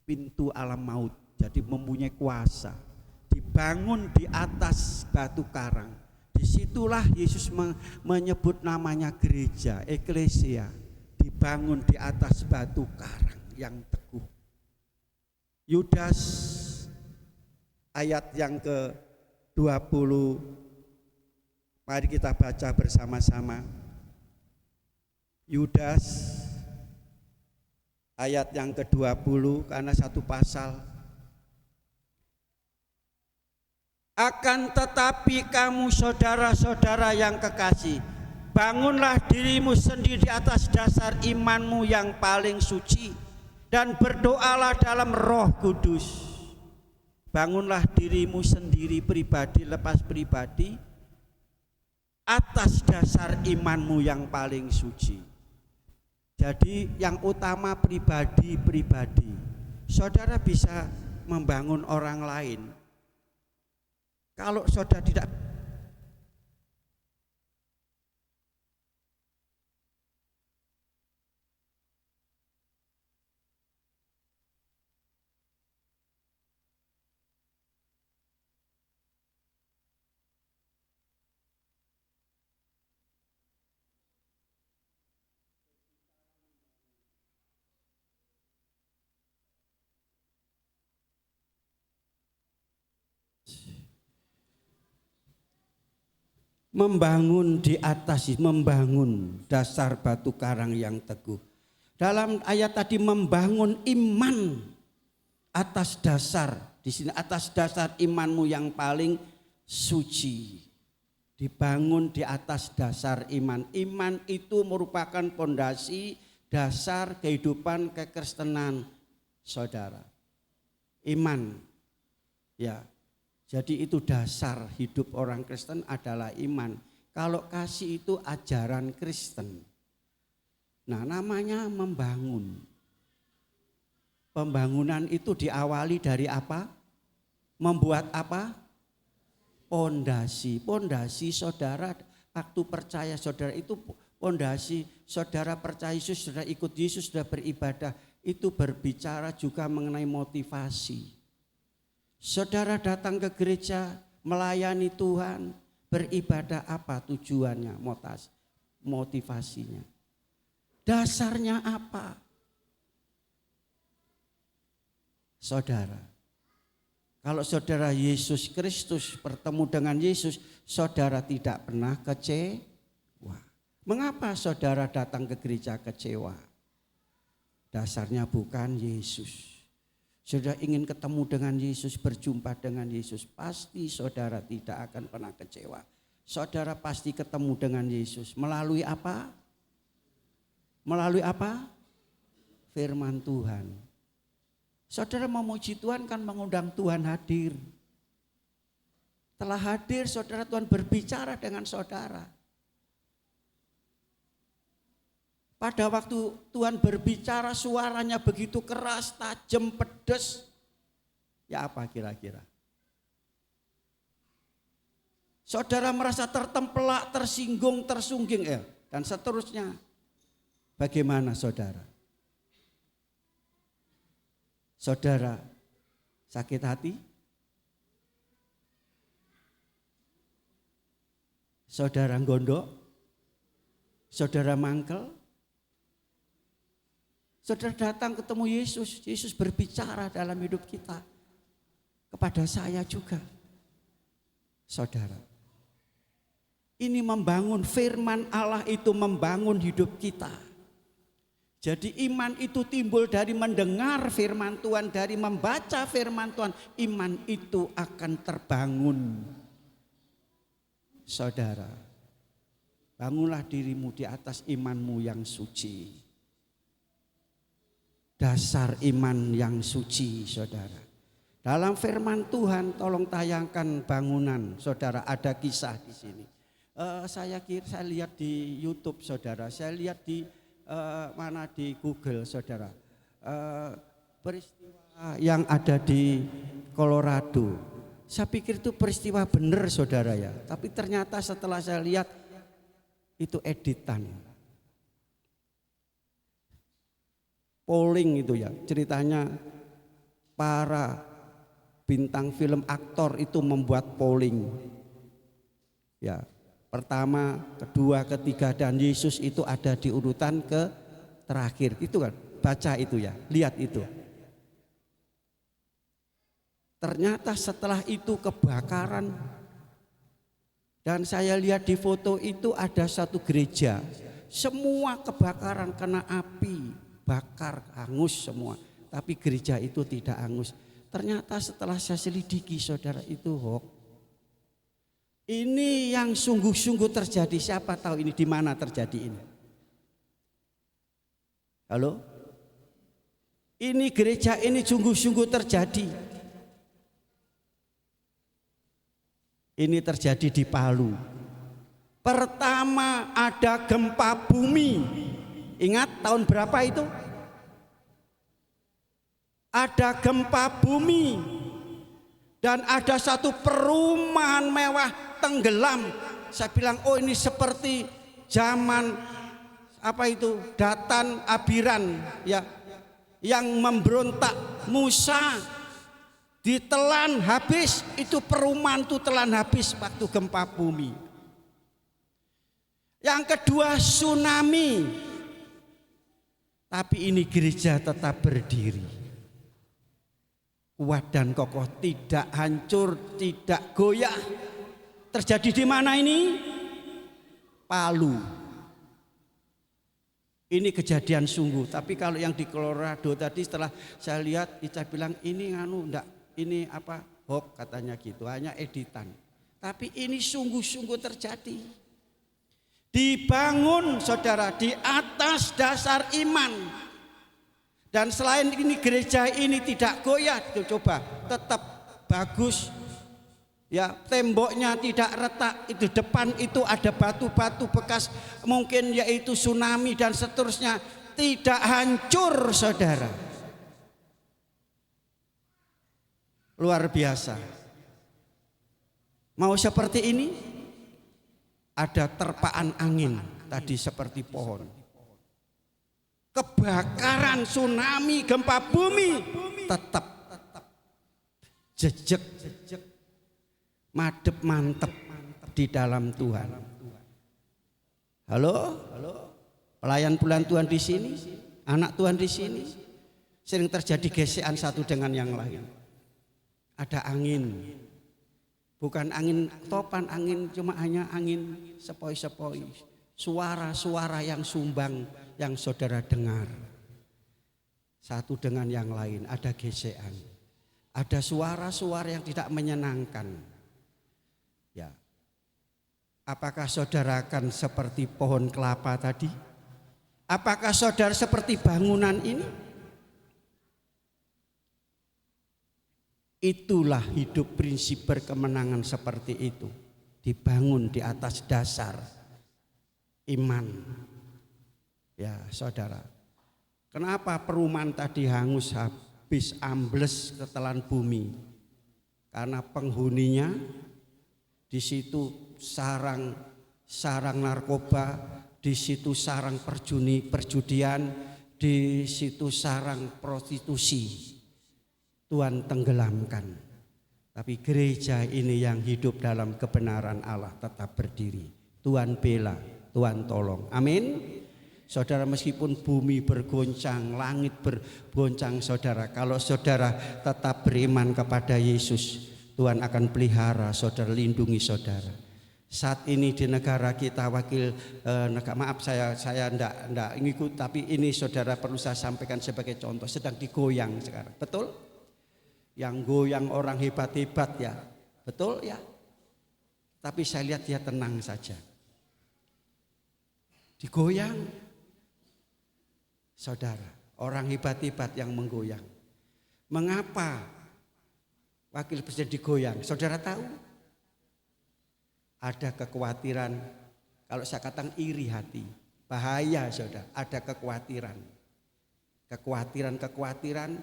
pintu alam maut, jadi mempunyai kuasa. Dibangun di atas batu karang. Disitulah Yesus menyebut namanya gereja, eklesia, dibangun di atas batu karang yang teguh. Yudas ayat yang ke-20, mari kita baca bersama-sama. Yudas ayat yang ke-20, karena satu pasal. Akan tetapi kamu saudara-saudara yang kekasih, bangunlah dirimu sendiri di atas dasar imanmu yang paling suci, dan berdoalah dalam Roh Kudus. Bangunlah dirimu sendiri, pribadi lepas pribadi, atas dasar imanmu yang paling suci. Jadi yang utama pribadi-pribadi. Saudara bisa membangun orang lain. Kalau saudara tidak, membangun di atas, membangun dasar batu karang yang teguh. Dalam ayat tadi membangun iman atas dasar, di sini atas dasar imanmu yang paling suci. Dibangun di atas dasar iman. Iman itu merupakan pondasi dasar kehidupan kekristenan, saudara. Iman, ya. Jadi itu dasar hidup orang Kristen adalah iman. Kalau kasih itu ajaran Kristen. Nah, namanya membangun. Pembangunan itu diawali dari apa? Membuat apa? Pondasi. Pondasi saudara, waktu percaya saudara itu pondasi. Saudara percaya Yesus, saudara ikut Yesus, saudara beribadah. Itu berbicara juga mengenai motivasi. Saudara datang ke gereja, melayani Tuhan, beribadah apa tujuannya, motivasinya. Dasarnya apa? Saudara, kalau saudara Yesus Kristus bertemu dengan Yesus, saudara tidak pernah kecewa. Mengapa saudara datang ke gereja kecewa? Dasarnya bukan Yesus. Saudara ingin ketemu dengan Yesus, berjumpa dengan Yesus, pasti saudara tidak akan pernah kecewa. Saudara pasti ketemu dengan Yesus melalui apa? Melalui apa? Firman Tuhan. Saudara memuji Tuhan kan mengundang Tuhan hadir. Telah hadir saudara, Tuhan berbicara dengan saudara. Pada waktu Tuhan berbicara suaranya begitu keras, tajam, pedas. Ya apa kira-kira? Saudara merasa tertempelak, tersinggung, tersungging dan seterusnya. Bagaimana saudara? Saudara sakit hati? Saudara gondok? Saudara mangkel? Saudara datang ketemu Yesus, Yesus berbicara dalam hidup kita. Kepada saya juga. Saudara, ini membangun firman Allah itu membangun hidup kita. Jadi iman itu timbul dari mendengar firman Tuhan, dari membaca firman Tuhan. Iman itu akan terbangun. Saudara, bangunlah dirimu di atas imanmu yang suci. Dasar iman yang suci, saudara. Dalam firman Tuhan, tolong tayangkan bangunan, saudara. Ada kisah di sini. Saya lihat di YouTube, saudara. Saya lihat di mana di Google, saudara. Peristiwa yang ada di Colorado. Saya pikir itu peristiwa benar, saudara ya. Tapi ternyata setelah saya lihat itu editan. Polling itu ya, ceritanya para bintang film aktor itu membuat polling. Ya, pertama, kedua, ketiga dan Yesus itu ada di urutan ke terakhir. Itu kan, baca itu ya, lihat itu. Ternyata setelah itu kebakaran. Dan saya lihat di foto itu ada satu gereja. Semua kebakaran kena api. Bakar, hangus semua. Tapi gereja itu tidak hangus. Ternyata setelah saya selidiki, saudara, itu hoax. Ini yang sungguh-sungguh terjadi. Siapa tahu ini di mana terjadi ini? Halo? Ini gereja ini sungguh-sungguh terjadi. Ini terjadi di Palu. Pertama ada gempa bumi. Ingat tahun berapa itu? Ada gempa bumi dan ada satu perumahan mewah tenggelam. Saya bilang, oh ini seperti zaman apa itu, Datan Abiran ya, yang memberontak Musa, ditelan habis. Itu perumahan itu telan habis waktu gempa bumi. Yang kedua tsunami. Tapi ini gereja tetap berdiri. Kuat dan kokoh, tidak hancur, tidak goyah. Terjadi di mana ini? Palu. Ini kejadian sungguh. Tapi kalau yang di Colorado tadi setelah saya lihat, saya bilang ini ini apa hoax katanya gitu, hanya editan. Tapi ini sungguh-sungguh terjadi. Dibangun saudara di atas dasar iman. Dan selain ini gereja ini tidak goyah, coba tetap bagus. Ya, temboknya tidak retak, itu depan itu ada batu-batu bekas mungkin yaitu tsunami dan seterusnya, tidak hancur saudara. Luar biasa. Mau seperti ini? Ada terpaan angin tadi seperti pohon. Kebakaran, tsunami, gempa bumi tetap jejak madep mantep di dalam Tuhan. Halo, pelayan bulan Tuhan di sini, anak Tuhan di sini, sering terjadi gesekan satu dengan yang lain. Ada angin, bukan angin topan, angin cuma hanya angin sepoi-sepoi, suara-suara yang sumbang yang saudara dengar. Satu dengan yang lain ada gesekan, ada suara-suara yang tidak menyenangkan. Ya, apakah saudara akan seperti pohon kelapa tadi? Apakah saudara seperti bangunan ini? Itulah hidup prinsip berkemenangan seperti itu. Dibangun di atas dasar iman. Ya saudara, kenapa perumahan tadi hangus habis ambles ke telan bumi? Karena penghuninya di situ sarang narkoba, di situ sarang perjudian, di situ sarang prostitusi. Tuhan tenggelamkan. Tapi gereja ini yang hidup dalam kebenaran Allah tetap berdiri. Tuhan bela, Tuhan tolong. Amin. Saudara, meskipun bumi bergoncang, langit bergoncang saudara, kalau saudara tetap beriman kepada Yesus, Tuhan akan pelihara saudara, lindungi saudara. Saat ini di negara kita maaf saya enggak ngikut, tapi ini saudara perlu saya sampaikan sebagai contoh, sedang digoyang sekarang. Betul? Yang goyang orang hebat-hebat ya. Betul ya? Tapi saya lihat dia tenang saja. Digoyang. Saudara, orang hebat-hebat yang menggoyang. Mengapa wakil presiden digoyang? Saudara tahu? Ada kekhawatiran, kalau saya katakan iri hati. Bahaya saudara, ada kekhawatiran. Kekhawatiran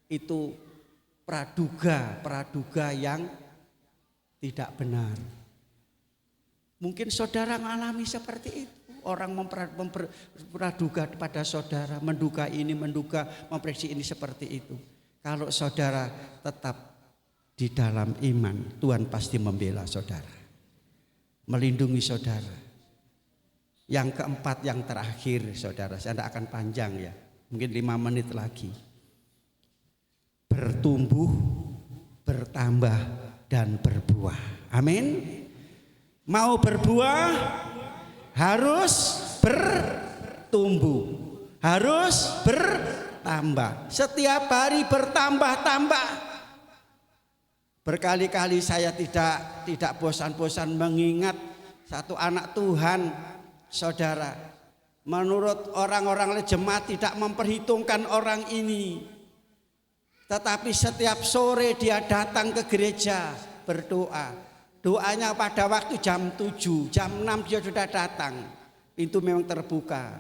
itu praduga yang tidak benar. Mungkin saudara mengalami seperti itu. Orang mempraduga pada saudara, menduga ini, memprediksi ini seperti itu. Kalau saudara tetap di dalam iman, Tuhan pasti membela saudara, melindungi saudara. Yang keempat, yang terakhir saudara, saya tidak akan panjang ya, mungkin 5 menit lagi. Bertumbuh, bertambah, dan berbuah. Amin. Mau berbuah harus bertumbuh, harus bertambah. Setiap hari bertambah-tambah. Berkali-kali saya tidak bosan-bosan mengingat satu anak Tuhan, saudara. Menurut orang-orang jemaat tidak memperhitungkan orang ini. Tetapi setiap sore dia datang ke gereja berdoa. Doanya pada waktu jam 7, jam 6 dia sudah datang. Pintu memang terbuka.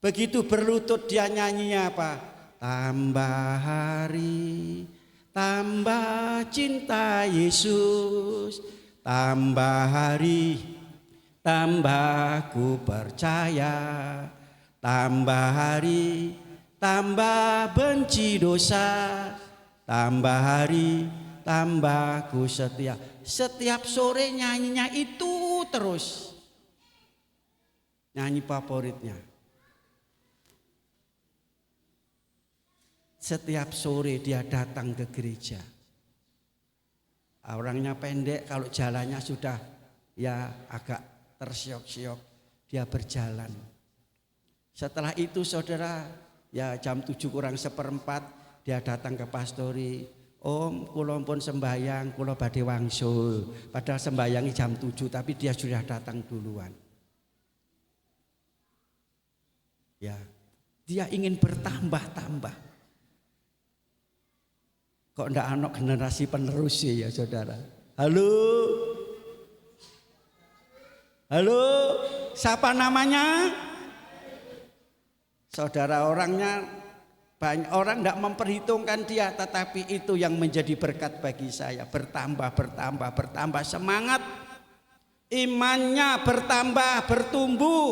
Begitu berlutut dia nyanyinya apa? Tambah hari, tambah cinta Yesus. Tambah hari, tambah ku percaya. Tambah hari, tambah benci dosa. Tambah hari, tambah ku setia. Setiap sore nyanyinya itu terus. Nyanyi favoritnya. Setiap sore dia datang ke gereja. Orangnya pendek, kalau jalannya sudah ya agak tersiok-siok, dia berjalan. Setelah itu saudara, ya jam 7:kurang 1/4 dia datang ke pastori, "Om, kula pun sembahyang, kula badhe wangsul." Padahal sembayangi jam 7, tapi dia sudah datang duluan. Ya, dia ingin bertambah-tambah. Kok ndak ana generasi penerus sih ya saudara? Halo? Halo? Siapa namanya? Saudara, orangnya banyak orang ndak memperhitungkan dia, tetapi itu yang menjadi berkat bagi saya. Bertambah, bertambah, bertambah semangat. Imannya bertambah, bertumbuh.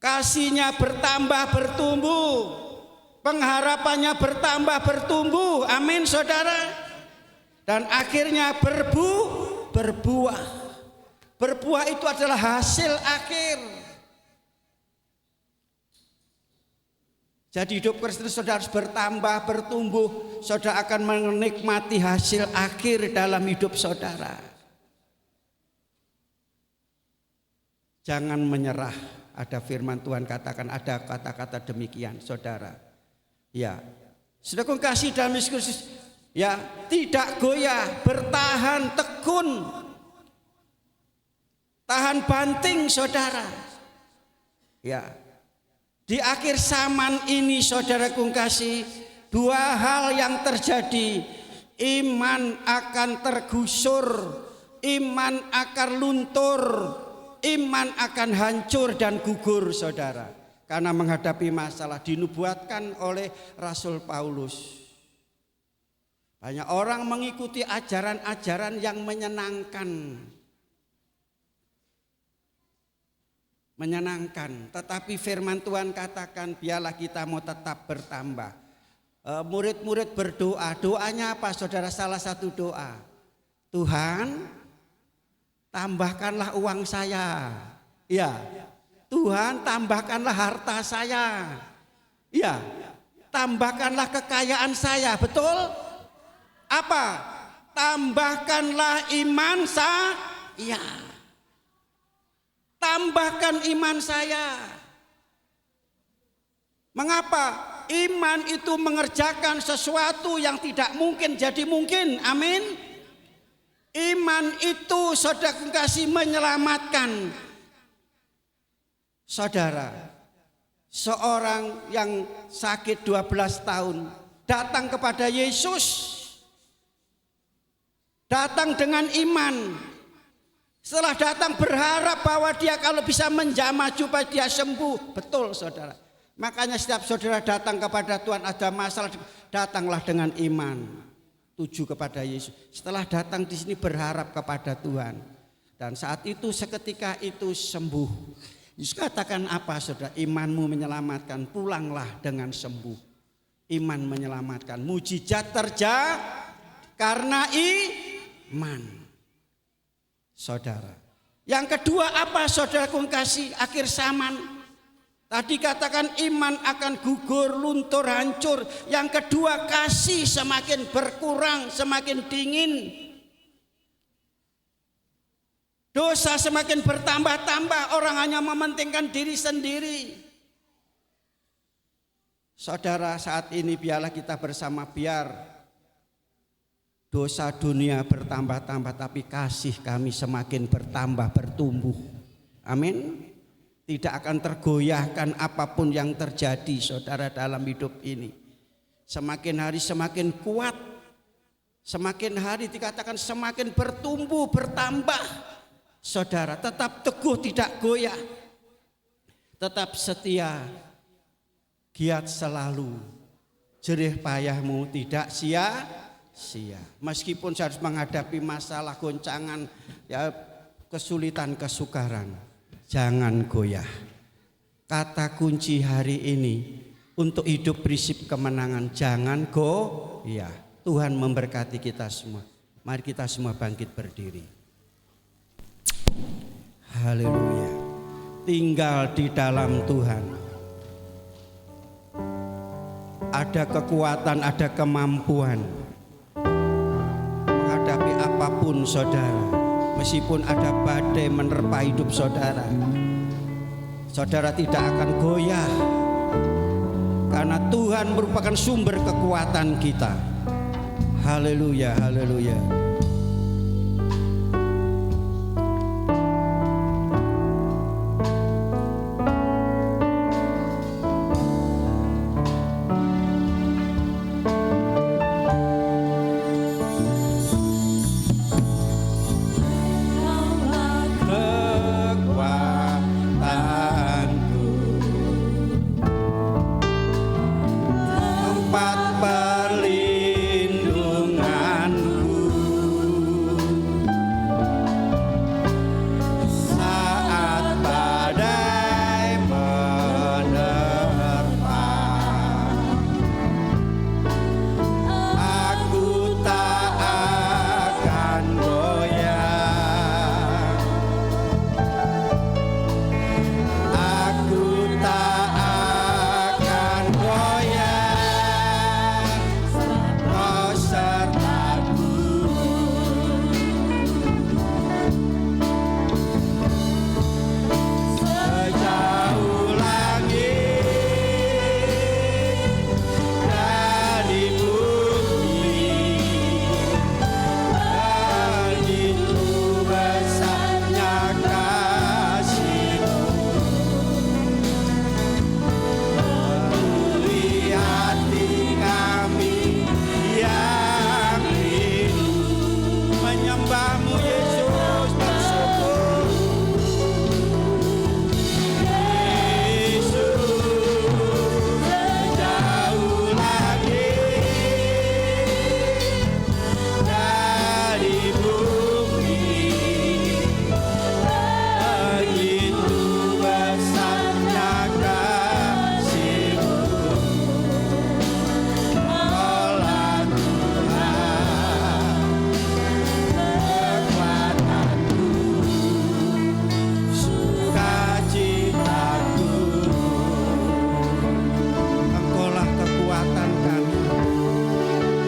Kasihnya bertambah, bertumbuh. Pengharapannya bertambah, bertumbuh. Amin saudara. Dan akhirnya berbuah. Berbuah itu adalah hasil akhir. Jadi hidup Kristen saudara harus bertambah, bertumbuh. Saudara akan menikmati hasil akhir dalam hidup saudara. Jangan menyerah. Ada firman Tuhan katakan, ada kata-kata demikian saudara. Ya, saudara kasih dalam Yesus Kristus, ya, tidak goyah, bertahan tekun, tahan banting saudara. Ya, di akhir zaman ini saudara kasih, dua hal yang terjadi. Iman akan tergusur, iman akan luntur, iman akan hancur dan gugur saudara. Karena menghadapi masalah, dinubuatkan oleh Rasul Paulus. Banyak orang mengikuti ajaran-ajaran yang menyenangkan. Tetapi firman Tuhan katakan, biarlah kita mau tetap bertambah. Murid-murid berdoa, doanya apa saudara? Salah satu doa, Tuhan, tambahkanlah uang saya. Ya, Tuhan, tambahkanlah harta saya. Ya, tambahkanlah kekayaan saya. Betul? Apa? Tambahkanlah iman saya. Ya, tambahkan iman saya. Mengapa? Iman itu mengerjakan sesuatu yang tidak mungkin jadi mungkin. Amin. Iman itu saudara kasih menyelamatkan. Saudara, seorang yang sakit 12 tahun datang kepada Yesus. Datang dengan iman. Setelah datang berharap bahwa dia kalau bisa menjamah supaya dia sembuh. Betul saudara. Makanya setiap saudara datang kepada Tuhan ada masalah, datanglah dengan iman. Tuju kepada Yesus. Setelah datang di sini berharap kepada Tuhan. Dan saat itu seketika itu sembuh. Yesus katakan apa saudara? Imanmu menyelamatkan, pulanglah dengan sembuh. Iman menyelamatkan. Mujizat terjadi karena iman. Saudara. Yang kedua apa saudara kasih? Akhir zaman. Tadi katakan iman akan gugur, luntur, hancur. Yang kedua kasih semakin berkurang, semakin dingin. Dosa semakin bertambah-tambah, orang hanya mementingkan diri sendiri. Saudara, saat ini biarlah kita bersama, biar dosa dunia bertambah-tambah, tapi kasih kami semakin bertambah, bertumbuh. Amin. Tidak akan tergoyahkan apapun yang terjadi saudara dalam hidup ini. Semakin hari semakin kuat, semakin hari dikatakan semakin bertumbuh, bertambah. Saudara, tetap teguh, tidak goyah, tetap setia, giat selalu, jerih payahmu tidak sia-sia. Meskipun harus menghadapi masalah, goncangan, ya, kesulitan, kesukaran, jangan goyah. Kata kunci hari ini untuk hidup prinsip kemenangan, jangan goyah. Tuhan memberkati kita semua. Mari kita semua bangkit berdiri. Haleluya. Tinggal di dalam Tuhan ada kekuatan, ada kemampuan menghadapi apapun saudara. meskipun ada badai menerpa hidup saudara, saudara tidak akan goyah, karena Tuhan merupakan sumber kekuatan kita. Haleluya, haleluya.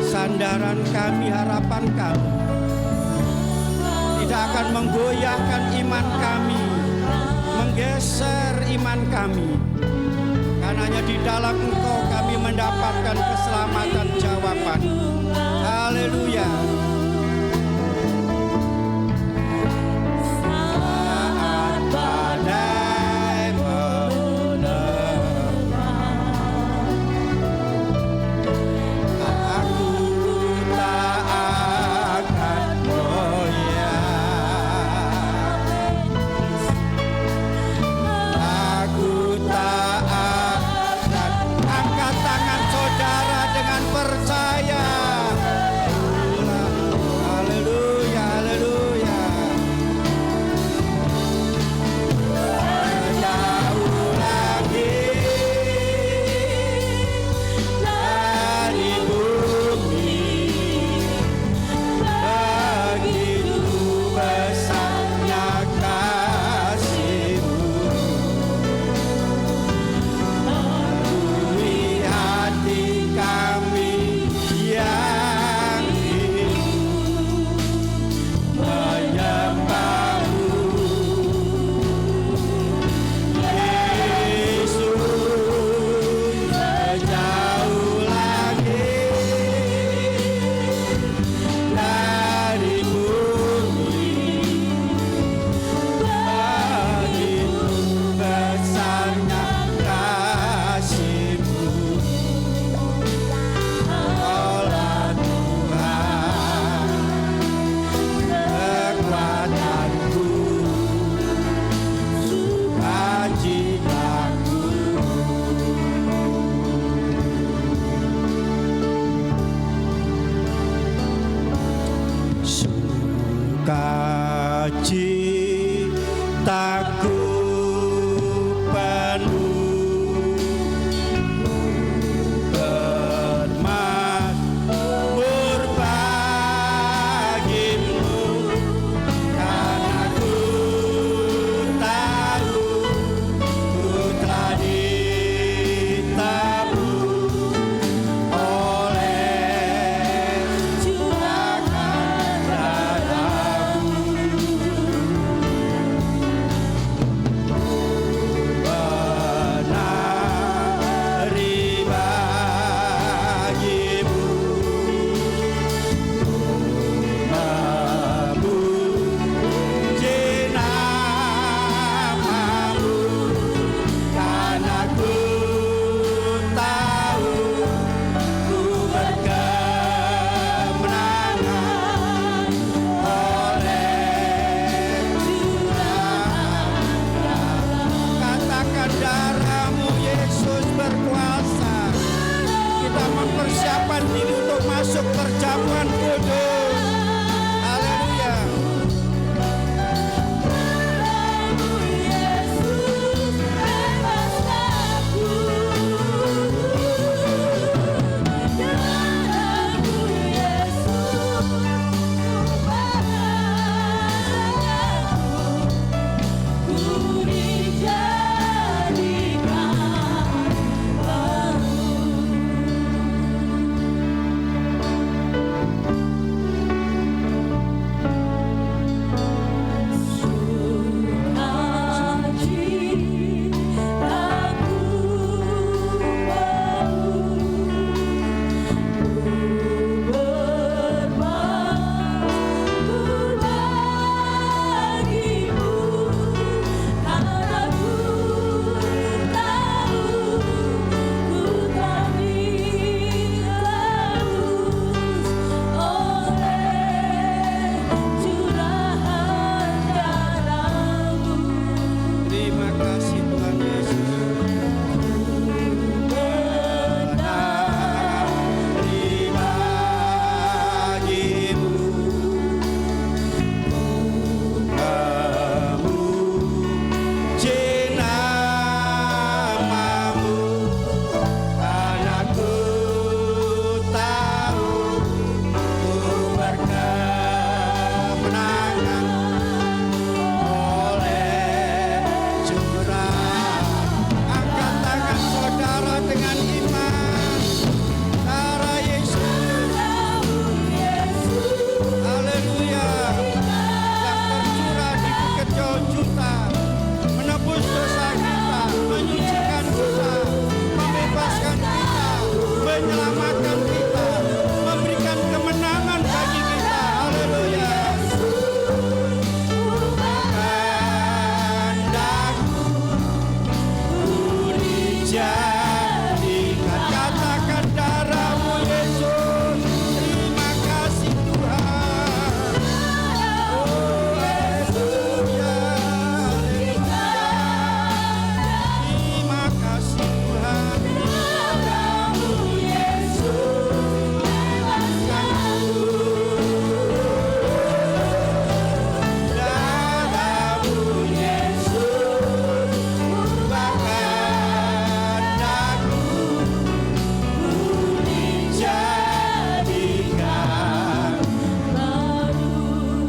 Sandaran kami, harapan kami, tidak akan menggoyahkan iman kami, menggeser iman kami, karena hanya di dalam Engkau kami mendapatkan keselamatan jawaban. Haleluya. Citaku penuh bermakmur bagimu, karena ku tahu ku telah ditebus oleh curahan darah-Mu.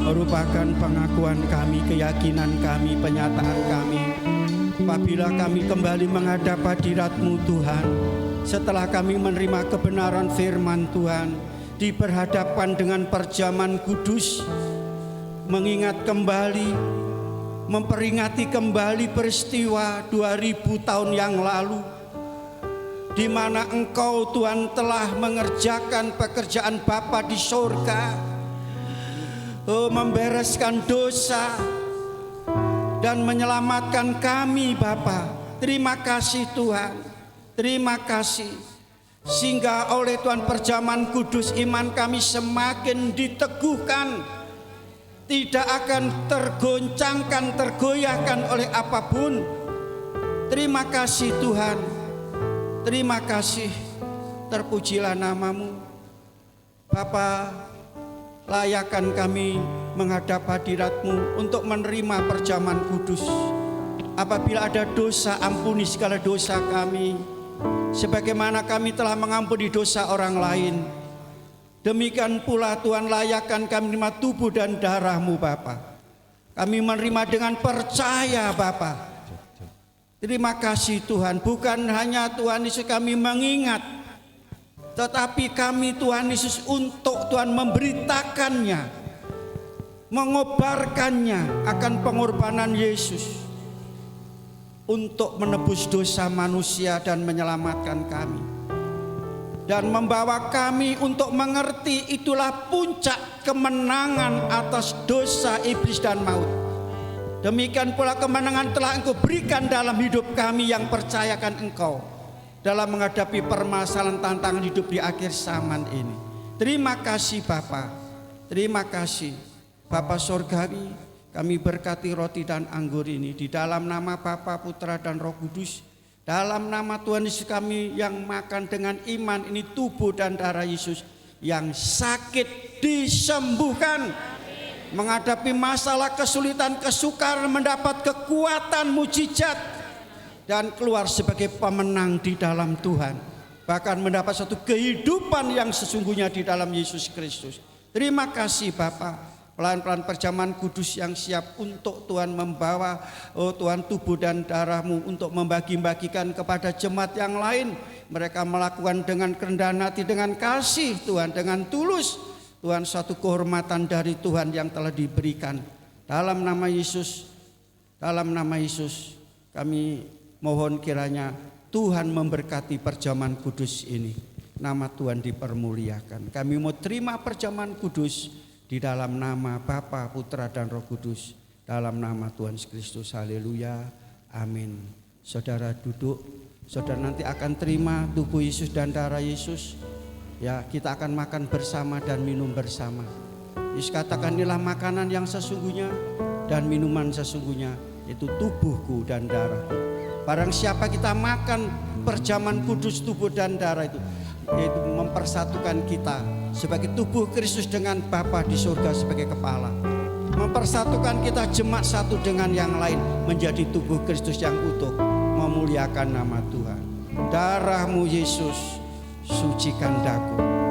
merupakan pengakuan kami, keyakinan kami, penyataan kami. Apabila kami kembali menghadap hadirat-Mu Tuhan, setelah kami menerima kebenaran firman Tuhan, diperhadapkan dengan perjamuan kudus, mengingat kembali, memperingati kembali peristiwa 2000 tahun yang lalu, di mana Engkau Tuhan telah mengerjakan pekerjaan Bapa di surga, membereskan dosa dan menyelamatkan kami Bapa. Terima kasih Tuhan, terima kasih. Sehingga oleh Tuhan perjamuan kudus iman kami semakin diteguhkan, tidak akan tergoncangkan, tergoyahkan oleh apapun. Terima kasih Tuhan, terima kasih. Terpujilah nama-Mu Bapa. Layakan kami menghadap hadirat-Mu untuk menerima perjamuan kudus. Apabila ada dosa, ampuni segala dosa kami, sebagaimana kami telah mengampuni dosa orang lain. Demikian pula Tuhan, layakan kami menerima tubuh dan darah-Mu Bapa. Kami menerima dengan percaya Bapa. Terima kasih Tuhan, bukan hanya Tuhan Yesus kami mengingat, tetapi kami Tuhan Yesus untuk Tuhan memberitakannya, mengobarkannya akan pengorbanan Yesus untuk menebus dosa manusia dan menyelamatkan kami, dan membawa kami untuk mengerti itulah puncak kemenangan atas dosa, iblis dan maut. Demikian pula kemenangan telah Engkau berikan dalam hidup kami yang percayakan Engkau dalam menghadapi permasalahan tantangan hidup di akhir zaman ini. Terima kasih Bapa, terima kasih Bapa Surgawi. Kami berkati roti dan anggur ini di dalam nama Bapa, Putra dan Roh Kudus. Dalam nama Tuhan Yesus kami yang makan dengan iman ini tubuh dan darah Yesus. Yang sakit disembuhkan, menghadapi masalah, kesulitan, kesukaran mendapat kekuatan mujizat, dan keluar sebagai pemenang di dalam Tuhan, bahkan mendapat satu kehidupan yang sesungguhnya di dalam Yesus Kristus. Terima kasih Bapa. Pelan-pelan perjamuan kudus yang siap untuk Tuhan membawa Tuhan tubuh dan darah-Mu untuk membagi-bagikan kepada jemaat yang lain. Mereka melakukan dengan kerendahan hati, dengan kasih Tuhan, dengan tulus Tuhan, satu kehormatan dari Tuhan yang telah diberikan. Dalam nama Yesus, dalam nama Yesus kami mohon kiranya Tuhan memberkati perjamuan kudus ini. Nama Tuhan dipermuliakan. Kami mau terima perjamuan kudus di dalam nama Bapa, Putra dan Roh Kudus. Dalam nama Tuhan Yesus Kristus. Haleluya. Amin. Saudara duduk. Saudara nanti akan terima tubuh Yesus dan darah Yesus. Ya, kita akan makan bersama dan minum bersama. Yesus katakan, inilah makanan yang sesungguhnya dan minuman sesungguhnya, itu tubuhku dan darahku. Barang siapa kita makan perjamuan kudus tubuh dan darah itu, yaitu mempersatukan kita sebagai tubuh Kristus dengan Bapa di surga sebagai kepala. Mempersatukan kita jemaat satu dengan yang lain menjadi tubuh Kristus yang utuh, memuliakan nama Tuhan. Darah-Mu Yesus, sucikan daku.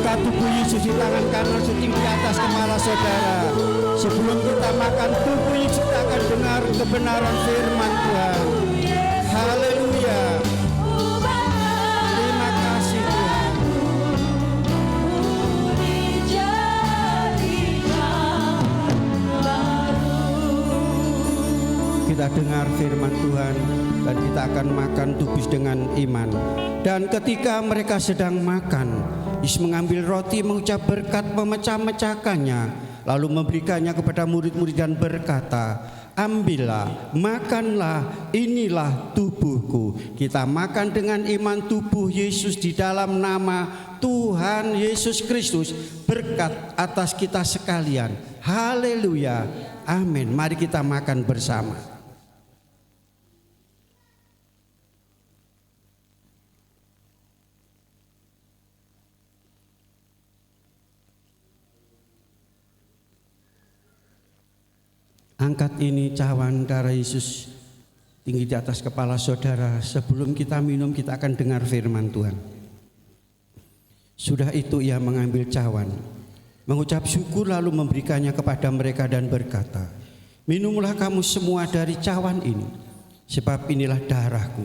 Angkat tubuh Yesus di tangan kanan syuting di atas kepala saudara. Sebelum kita makan tubuh Yesus, kita akan dengar kebenaran firman Tuhan. Haleluya. Terima kasih Tuhan. Kita dengar firman Tuhan dan kita akan makan tubuh dengan iman. Dan ketika mereka sedang makan, Yesus mengambil roti, mengucap berkat, memecah-mecahkannya, lalu memberikannya kepada murid-murid dan berkata, ambillah, makanlah, inilah tubuhku. Kita makan dengan iman tubuh Yesus di dalam nama Tuhan Yesus Kristus. Berkat atas kita sekalian. Haleluya. Amin. Mari kita makan bersama. Angkat ini cawan darah Yesus tinggi di atas kepala saudara. Sebelum kita minum, kita akan dengar firman Tuhan. Sudah itu ia mengambil cawan, mengucap syukur lalu memberikannya kepada mereka dan berkata, minumlah kamu semua dari cawan ini, sebab inilah darahku,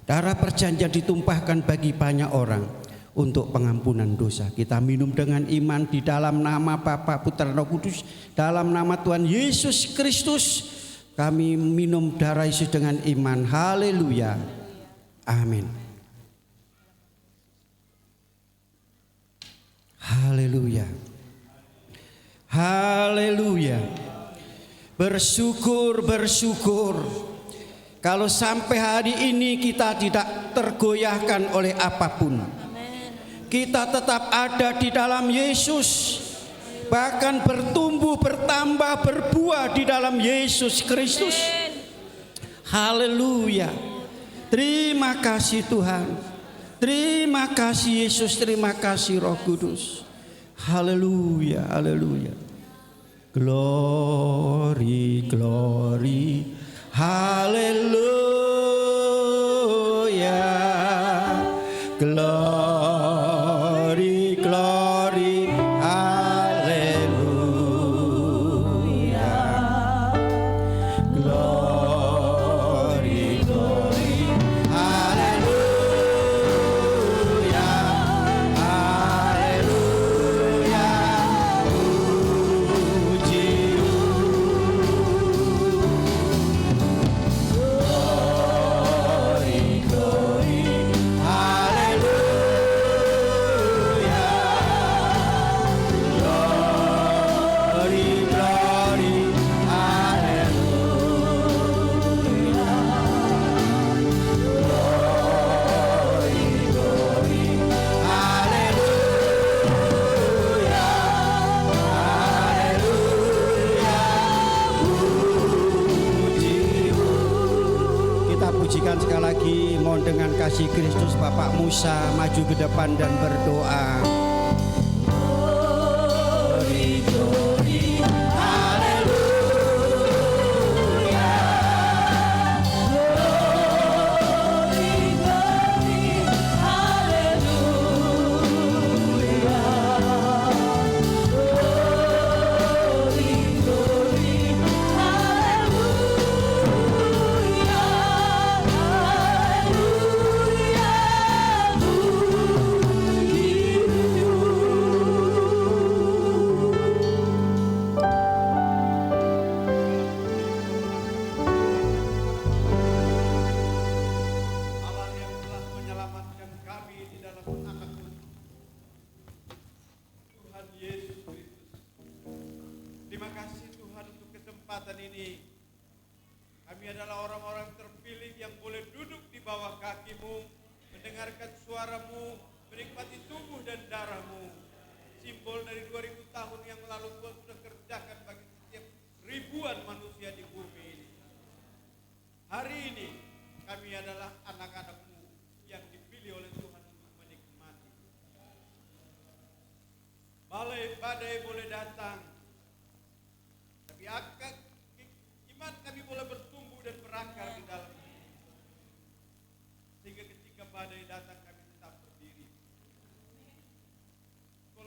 darah perjanjian ditumpahkan bagi banyak orang untuk pengampunan dosa. Kita minum dengan iman di dalam nama Bapa, Putra, Roh Kudus, dalam nama Tuhan Yesus Kristus. Kami minum darah Yesus dengan iman. Haleluya. Amin. Haleluya. Haleluya. Bersyukur, bersyukur. Kalau sampai hari ini kita tidak tergoyahkan oleh apapun, kita tetap ada di dalam Yesus, bahkan bertumbuh, bertambah, berbuah di dalam Yesus Kristus. Haleluya. Terima kasih Tuhan. Terima kasih Yesus, terima kasih Roh Kudus. Haleluya, haleluya. Glory, glory. Haleluya. Glory, glory, haleluya. Glory, glory, haleluya. Haleluya. Puji. Glory, glory, haleluya. Glory, glory, haleluya. Glory, glory, haleluya. Haleluya. Puji-mu. Kita pujikan sekali lagi. Mohon dengan kasih Kristus Bapak Musa maju ke depan dan berdoa. Glory, glory, haleluya. Glory, glory, haleluya. Glory, glory, Allah yang telah menyelamatkan kami di dalam anak-Mu, Tuhan Yesus Kristus. Terima kasih Tuhan untuk kesempatan ini. Kami adalah orang-orang terpilih yang boleh duduk di bawah kaki-Mu, mendengarkan suara-Mu, menikmati tubuh dan darah-Mu. Simbol dari 2000 tahun yang lalu Tuhan sudah kerjakan bagi setiap ribuan manusia di bumi ini. Hari ini kami adalah anak-anak-Mu yang dipilih oleh Tuhan untuk menikmati. Badai boleh datang, tapi iman kami boleh bertumbuh dan berakar di dalamnya. Sehingga ketika badai datang kami tetap berdiri. Kau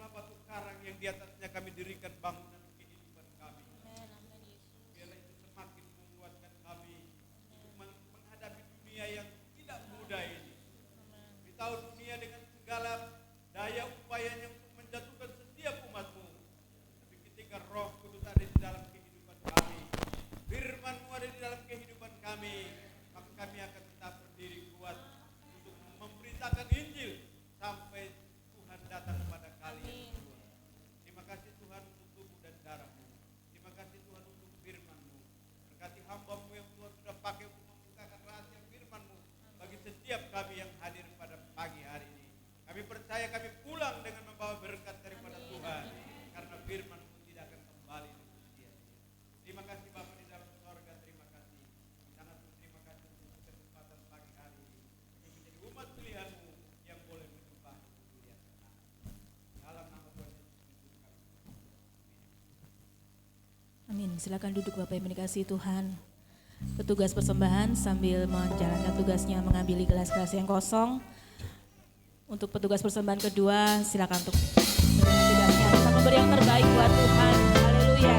di atasnya kami dirikan bangunan kehidupan kami. Biarlah itu semakin menguatkan kami untuk menghadapi dunia yang tidak mudah ini. Kami tahu dunia dengan segala daya upayanya untuk menjatuhkan setiap umat-Mu. Tapi ketika Roh Kudus ada di dalam kehidupan kami, firman-Mu ada di dalam kehidupan kami, maka kami akan tetap berdiri kuat untuk memberitakan Injil sampai Tuhan datang pada kali yang kedua. Terima kasih Tuhan untuk tubuh dan darah-Mu. Terima kasih Tuhan untuk firman-Mu. Berkati hamba-Mu yang Tuhan sudah pakai untuk membukakan rahasia firman-Mu bagi setiap kami yang hadir pada pagi hari ini. Kami percaya kami pulang dengan membawa berkat daripada Tuhan, karena firman-Mu tidak akan kembali dengan sia-sia. Terima kasih Bapa di dalam sorga, terima kasih. Sangat berterima kasih untuk kesempatan pagi hari ini untuk menjadi umat pilihan-Mu yang boleh menyembah dan memuliakan Nama. Dalam nama Tuhan Yesus Kristus kami. Amin. Silakan duduk Bapak yang dikasihi Tuhan. Petugas persembahan sambil menjalankan tugasnya mengambil gelas-gelas yang kosong. Untuk petugas persembahan kedua, silakan untuk tugasnya tetap memberi yang terbaik buat Tuhan. Haleluya.